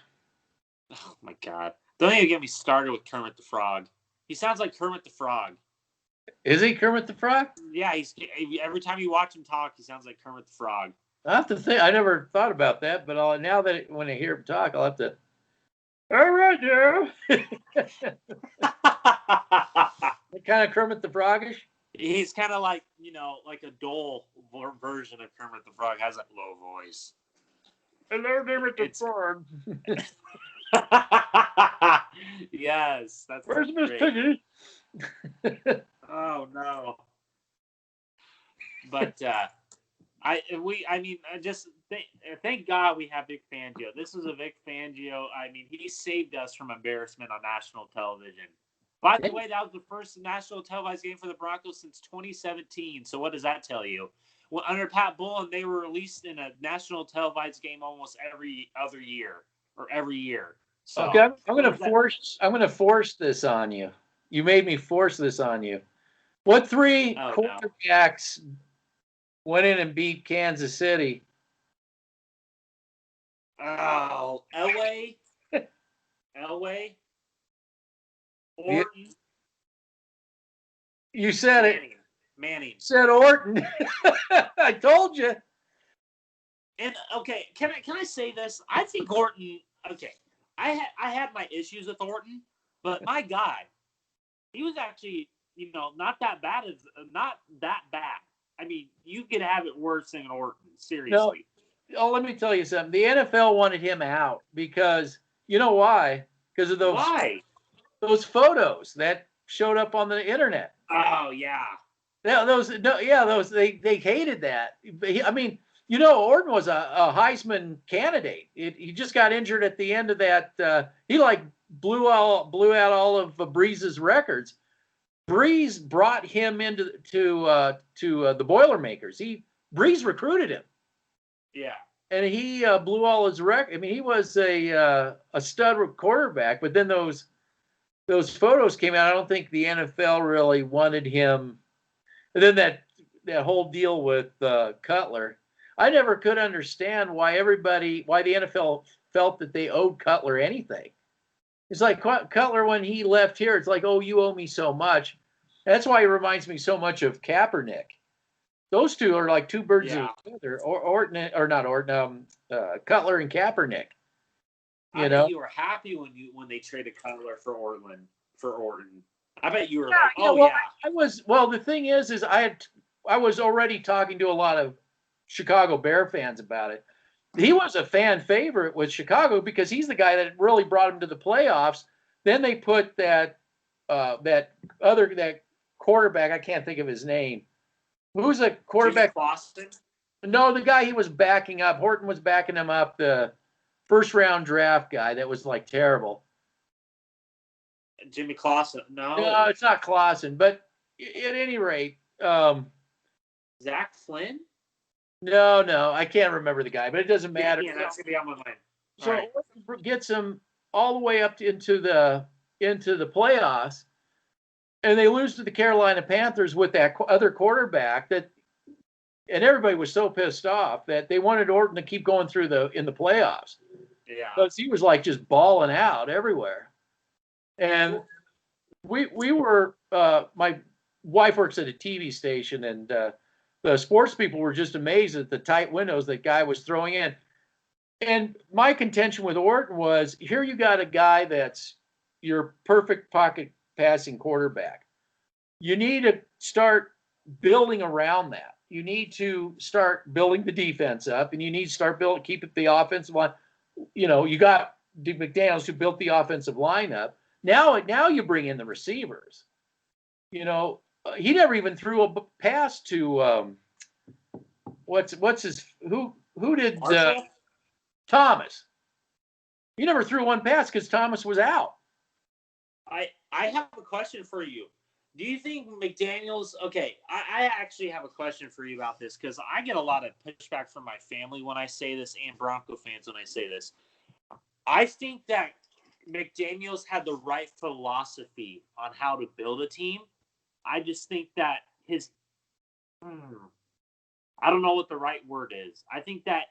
Oh my God! Don't even get me started with Kermit the Frog. He sounds like Kermit the Frog.
Is he Kermit the Frog?
Yeah, every time you watch him talk, he sounds like Kermit the Frog.
I have to think. I never thought about that, but now that when I hear him talk, I'll have to. All right, Joe. Kind of Kermit the Frogish.
He's kind of like like a dull version of Kermit the Frog. Has that low voice.
Hello, Kermit the Frog.
Yes, that's.
Where's Miss Piggy?
Oh no. But thank God we have Vic Fangio. This is a Vic Fangio. He saved us from embarrassment on national television. By the way, that was the first national televised game for the Broncos since 2017. So what does that tell you? Well, under Pat Bullen, they were released in a national televised game almost every other year or every year. So
okay, I'm going to force this on you. You made me force this on you. What three quarterbacks went in and beat Kansas City?
Oh, Elway. Orton.
You said
Manning.
Said Orton. I told you.
And okay, can I say this? I think Orton. Okay, I had my issues with Orton, but my God, he was actually not that bad. Not that bad. You could have it worse than Orton. Seriously.
No, let me tell you something. The NFL wanted him out because you know why? Because of those photos that showed up on the internet.
Oh yeah.
Those they hated that. Orton was a Heisman candidate. He just got injured at the end of that. He blew out all of Breeze's records. Breeze brought him into the Boilermakers. Breeze recruited him.
Yeah.
and he blew all his record. I mean, he was a stud quarterback, but then those photos came out. I don't think the NFL really wanted him. And then that whole deal with Cutler, I never could understand why the NFL felt that they owed Cutler anything. It's like Cutler when he left here. It's like, oh, you owe me so much. That's why he reminds me so much of Kaepernick. Those two are like two birds of a feather. Or not Orton, Cutler and Kaepernick.
I bet you were happy when they traded Cutler for Orton. I bet you were like, oh
well,
yeah.
I was. Well, the thing is I was already talking to a lot of Chicago Bear fans about it. He was a fan favorite with Chicago because he's the guy that really brought him to the playoffs. Then they put that quarterback. I can't think of his name. Who's a quarterback?
Boston?
No, the guy he was backing up. Horton was backing him up. The first round draft guy that was like terrible.
Jimmy Clausen.
No, it's not Clausen. But at any rate,
Zach Flynn.
No, I can't remember the guy, but it doesn't matter.
Yeah, that's gonna be on my mind.
So it gets him all the way up into the playoffs, and they lose to the Carolina Panthers with that other quarterback and everybody was so pissed off that they wanted Orton to keep going through in the playoffs.
Yeah,
because he was like just balling out everywhere, and we were my wife works at a TV station and. The sports people were just amazed at the tight windows that guy was throwing in. And my contention with Orton was, here you got a guy that's your perfect pocket passing quarterback. You need to start building around that. You need to start building the defense up, and you need to start keep the offensive line. You got McDaniels who built the offensive line up. Now you bring in the receivers. He never even threw a pass to who did Thomas. He never threw one pass because Thomas was out.
I have a question for you. Do you think McDaniels? Okay, I actually have a question for you about this because I get a lot of pushback from my family when I say this and Bronco fans when I say this. I think that McDaniels had the right philosophy on how to build a team. I just think that I don't know what the right word is. I think that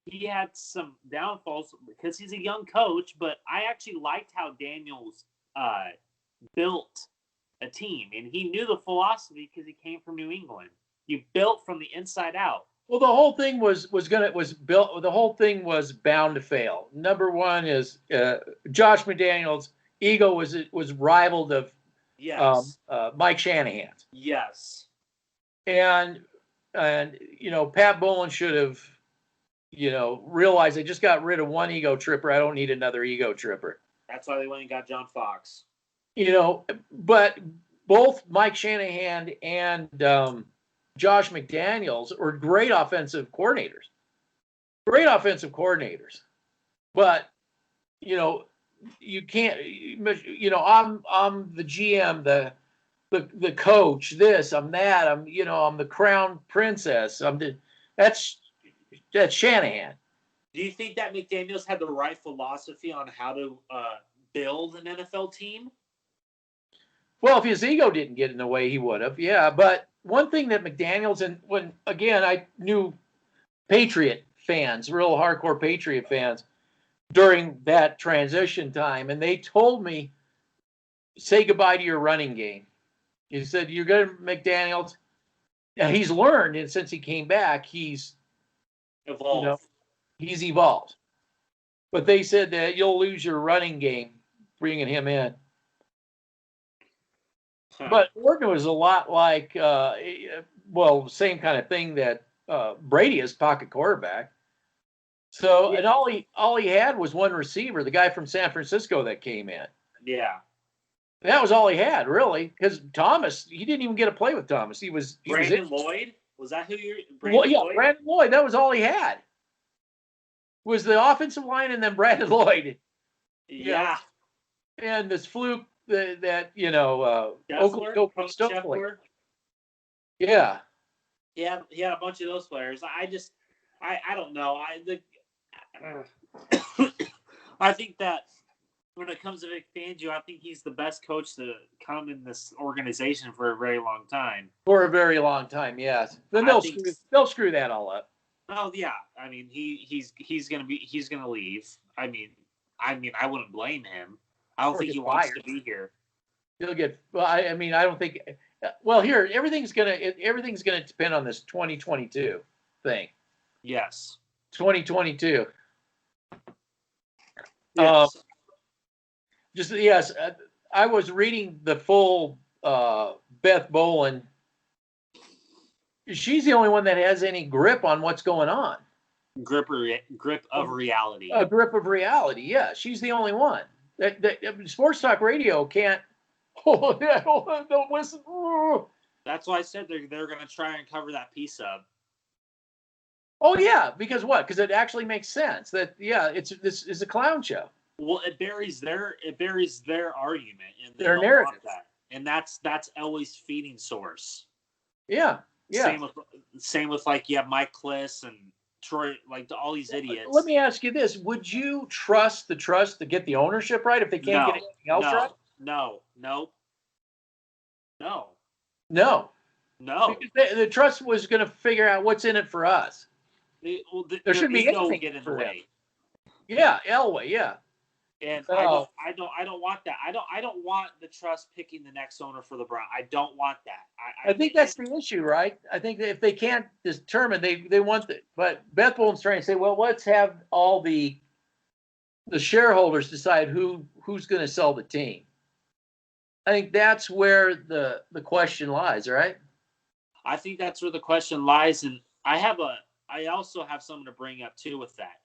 he had some downfalls because he's a young coach, but I actually liked how Daniels built a team, and he knew the philosophy because he came from New England. You built from the inside out.
Well, the whole thing was built. The whole thing was bound to fail. Number one is Josh McDaniels' ego was rivaled of Mike Shanahan's.
Yes.
And Pat Bowlen should have, realized they just got rid of one ego tripper. I don't need another ego tripper.
That's why they went and got John Fox.
But both Mike Shanahan and Josh McDaniels are great offensive coordinators. But, you can't, I'm the GM, the coach, this, I'm that, I'm the crown princess. That's Shanahan.
Do you think that McDaniels had the right philosophy on how to build an NFL team?
Well, if his ego didn't get in the way, he would have. Yeah, but one thing that McDaniels I knew Patriot fans, real hardcore Patriot fans during that transition time, and they told me, say goodbye to your running game. He said, you're going to McDaniels. And he's learned, and since he came back, he's
evolved.
He's evolved. But they said that you'll lose your running game bringing him in. Huh. But Orton was a lot like, same kind of thing that Brady is, pocket quarterback. So, and all he had was one receiver, the guy from San Francisco that came in.
Yeah.
That was all he had, really, because Thomas, he didn't even get to play with Thomas. He was
Brandon Lloyd? Was that who you're?
Lloyd? Brandon Lloyd. That was all he had. Was the offensive line and then Brandon Lloyd.
Yeah.
And this fluke that
Oklahoma.
Yeah.
Yeah, he had a bunch of those players. I I don't know. I think that when it comes to Vic Fangio, I think he's the best coach to come in this organization for a very long time.
For a very long time, yes. Then they'll screw that all up.
Oh yeah, I mean he's gonna leave. I mean I wouldn't blame him. I don't think he wants to be here.
He'll get. Well, I mean I don't think. Well, here everything's gonna depend on this 2022 thing.
Yes.
2022.
Yes.
Yes. I was reading the full Beth Bolin. She's the only one that has any grip on what's going on.
Grip of reality.
A grip of reality. Yeah, she's the only one. That Sports Talk Radio can't. Oh, don't listen.
That's why I said they're going to try and cover that piece up.
Oh yeah, because what? Because it actually makes sense. That this is a clown show.
Well, it buries their argument and
their narrative,
and that's Elway's feeding source.
Yeah.
Same with like you have Mike Kliss and Troy, like all these idiots.
Let me ask you this: would you trust the trust to get the ownership right if they can't get anything else right?
No.
Because the trust was going to figure out what's in it for us. There shouldn't be anything
get in the way.
Yeah, Elway, yeah.
And I don't want that. I don't want the trust picking the next owner for the Browns. I don't want that.
I think that's the issue, right? I think that if they can't determine, they want it. But Beth Bolin's trying to say, well, let's have all the shareholders decide who's going to sell the team. I think that's where the question lies, right?
I think that's where the question lies, and I also have something to bring up too with that.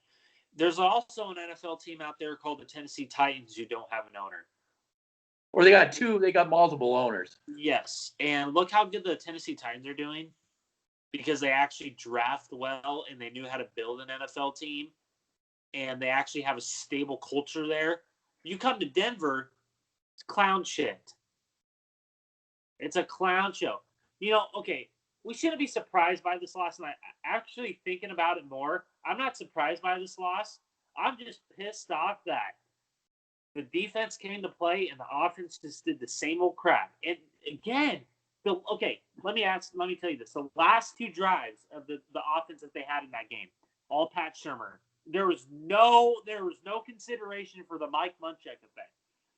There's also an NFL team out there called the Tennessee Titans who don't have an owner.
Or they got multiple owners.
Yes, and look how good the Tennessee Titans are doing because they actually draft well and they knew how to build an NFL team, and they actually have a stable culture there. You come to Denver, it's clown shit. It's a clown show. Okay, we shouldn't be surprised by this loss. And actually thinking about it more, I'm not surprised by this loss. I'm just pissed off that the defense came to play and the offense just did the same old crap. And again, let me tell you this. The last two drives of the offense that they had in that game, all Pat Shurmur. There was no consideration for the Mike Munchak effect.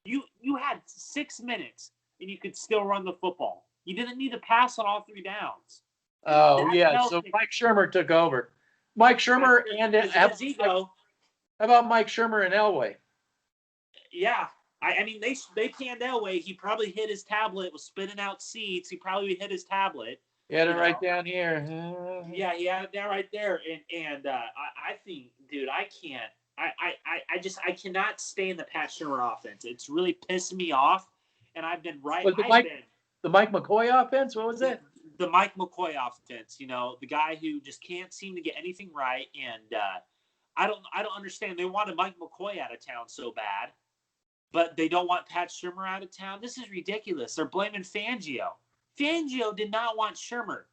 You had 6 minutes and you could still run the football. You didn't need to pass on all 3 downs.
Oh, yeah. So Mike Shurmur took over. Mike Shurmur how about Mike Shurmur and Elway?
Yeah. I mean, they panned Elway. He probably hit his tablet, was spitting out seeds. He probably hit his tablet.
He had it right down here.
Yeah, he had it down right there. And I think, dude, I can't. I cannot stay in the Pat Shurmur offense. It's really pissing me off. And I've been right.
The Mike McCoy offense? What was that?
The Mike McCoy offense. The guy who just can't seem to get anything right. And I don't understand. They wanted Mike McCoy out of town so bad, but they don't want Pat Shurmur out of town. This is ridiculous. They're blaming Fangio. Fangio did not want Shurmur.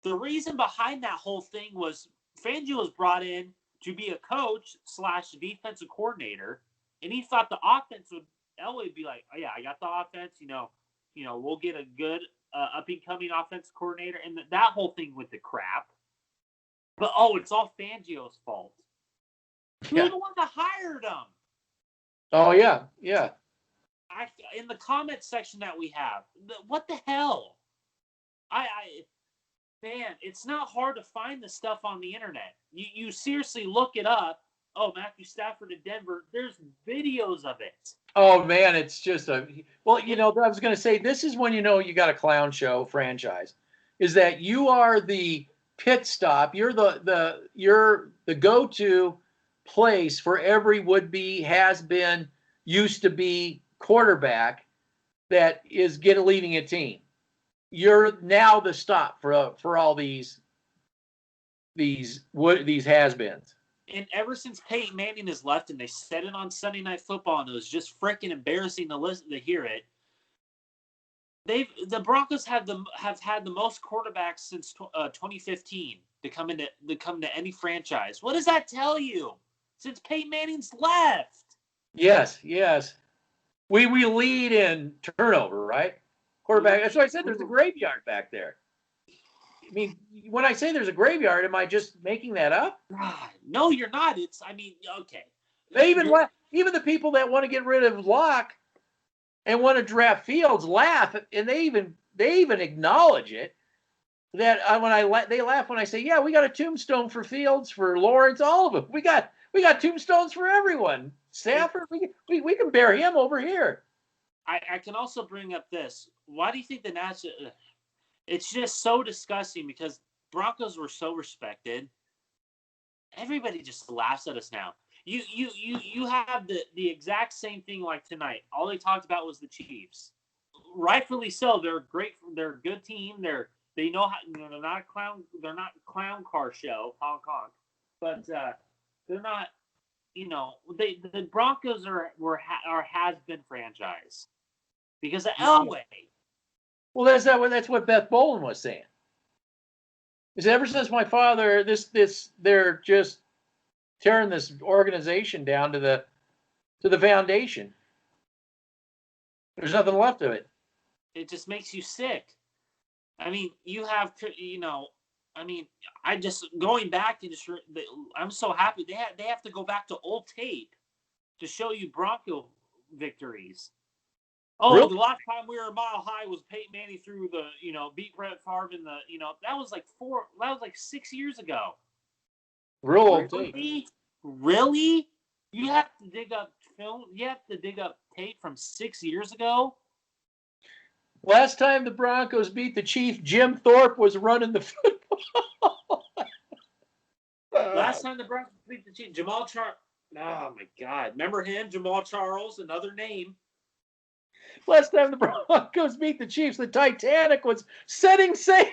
The reason behind that whole thing was Fangio was brought in to be a coach / defensive coordinator, and he thought the offense would Elway be like, oh yeah, I got the offense. We'll get a good up-and-coming offensive coordinator, and that whole thing with the crap. But it's all Fangio's fault. Who's the one that hired him?
Oh yeah.
In the comment section that we have, what the hell? Man, it's not hard to find this stuff on the internet. You seriously look it up. Oh, Matthew Stafford in Denver. There's videos of it.
Oh man, it's just I was going to say this is when you got a clown show franchise, is that you are the pit stop. You're the go-to place for every would-be, has been, used to be quarterback that is leading a team. You're now the stop for all these has-beens.
And ever since Peyton Manning has left, and they said it on Sunday Night Football, and it was just freaking embarrassing to hear it. The Broncos have had the most quarterbacks since 2015. to come to any franchise. What does that tell you? Since Peyton Manning's left.
Yes. We lead in turnover, right? Quarterback. That's why I said there's a graveyard back there. I mean, when I say there's a graveyard, am I just making that up?
No, you're not. Okay.
They even the people that want to get rid of Locke and want to draft Fields laugh, and they even acknowledge it. That they laugh when I say, yeah, we got a tombstone for Fields, for Lawrence, all of them. We got tombstones for everyone. Stafford, we can bury him over here.
I can also bring up this. Why do you think the National? It's just so disgusting because Broncos were so respected. Everybody just laughs at us now. You have the exact same thing like tonight. All they talked about was the Chiefs. Rightfully so. They're great. They're a good team. They know how. They're not a clown. They're not a clown car show, Hong Kong, but they're not. The Broncos are has been franchise because of Elway.
Well, that's what Beth Bolin was saying. Is ever since my father, they're just tearing this organization down to the foundation. There's nothing left of it.
It just makes you sick. I mean, you have, I just going back and I'm so happy they have to go back to old tape to show you Bronco victories. Oh, really? The last time we were a mile high was Peyton Manning threw beat Brett Favre in the, that was like 6 years ago.
Real old tape.
Really? You have to dig up film. You have to dig up tape from 6 years ago.
Last time the Broncos beat the Chiefs, Jim Thorpe was running the football.
Last time the Broncos beat the Chiefs, Jamal Charles. Oh my God! Remember him, Jamal Charles, another name.
Last time the Broncos beat the Chiefs, the Titanic was setting sail.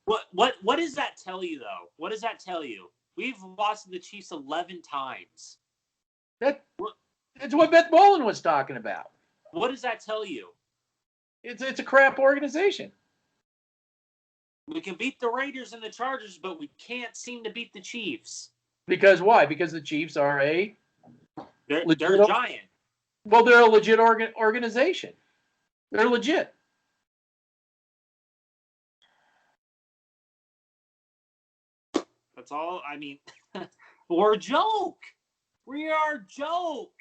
What does that tell you, though? What does that tell you? We've lost to the Chiefs 11 times.
That's what Beth Bolin was talking about.
What does that tell you?
It's a crap organization.
We can beat the Raiders and the Chargers, but we can't seem to beat the Chiefs.
Because why? Because the Chiefs are
they're a giant.
Well, they're a legit organization. They're legit.
That's all. I mean, we're a joke. We are a joke.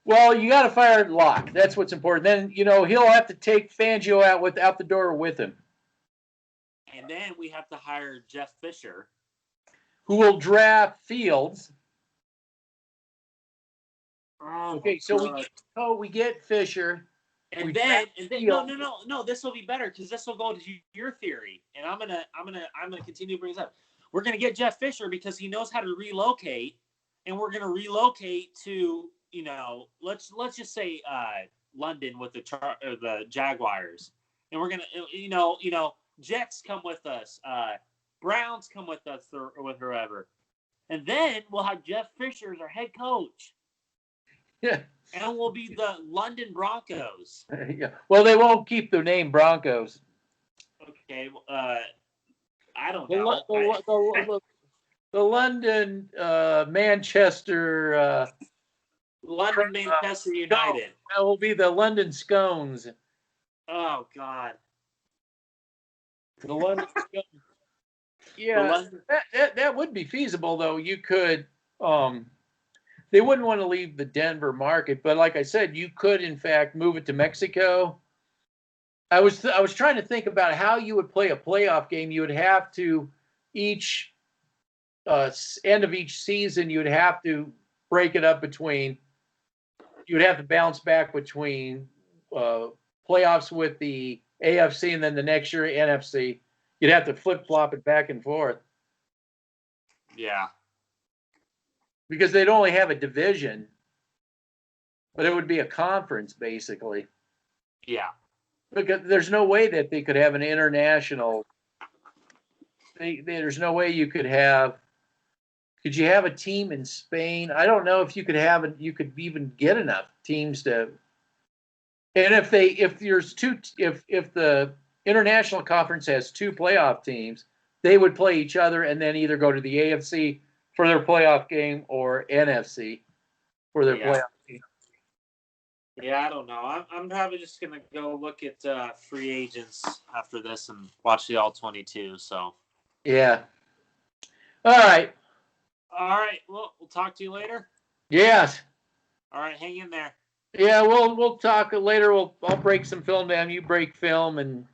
Well, you got to fire Locke. That's what's important. Then, he'll have to take Fangio out the door with him.
And then we have to hire Jeff Fisher,
who will draft Fields.
Oh,
okay, so we get Fisher.
And then no, this will be better because this will go to your theory. And I'm gonna continue to bring this up. We're gonna get Jeff Fisher because he knows how to relocate, and we're gonna relocate to let's just say London with the Jaguars, and we're gonna Jets come with us, Browns come with us or with whoever, and then we'll have Jeff Fisher as our head coach.
Yeah.
And we'll be the London Broncos.
Yeah. Well, they won't keep the name Broncos.
Okay. I don't know.
The London, Manchester.
London, Manchester United.
That will be the London Scones.
Oh, God.
The London Scones. Yeah, that would be feasible, though. You could. They wouldn't want to leave the Denver market, but like I said, you could in fact move it to Mexico. I was trying to think about how you would play a playoff game. You would have to each end of each season. You would have to break it up between. You would have to bounce back between playoffs with the AFC and then the next year NFC. You'd have to flip flop it back and forth.
Yeah.
Because they'd only have a division, but it would be a conference, basically.
Yeah.
Because there's no way that they could have an international. There's no way you could have. Could you have a team in Spain? I don't know if you could have it. You could even get enough teams to. And if the international conference has two playoff teams, they would play each other and then either go to the AFC for their playoff game or NFC for their playoff game.
Yeah, I don't know. I'm probably just going to go look at free agents after this and watch the All-22. So.
Yeah. All right.
All right. Well, we'll talk to you later.
Yes.
All right. Hang in there.
Yeah, we'll talk later. I'll break some film down. You break film, and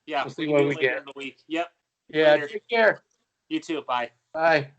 yeah,
we'll see what we get
in the week. Yep.
Yeah.
Later.
Take care.
You too. Bye.
Bye.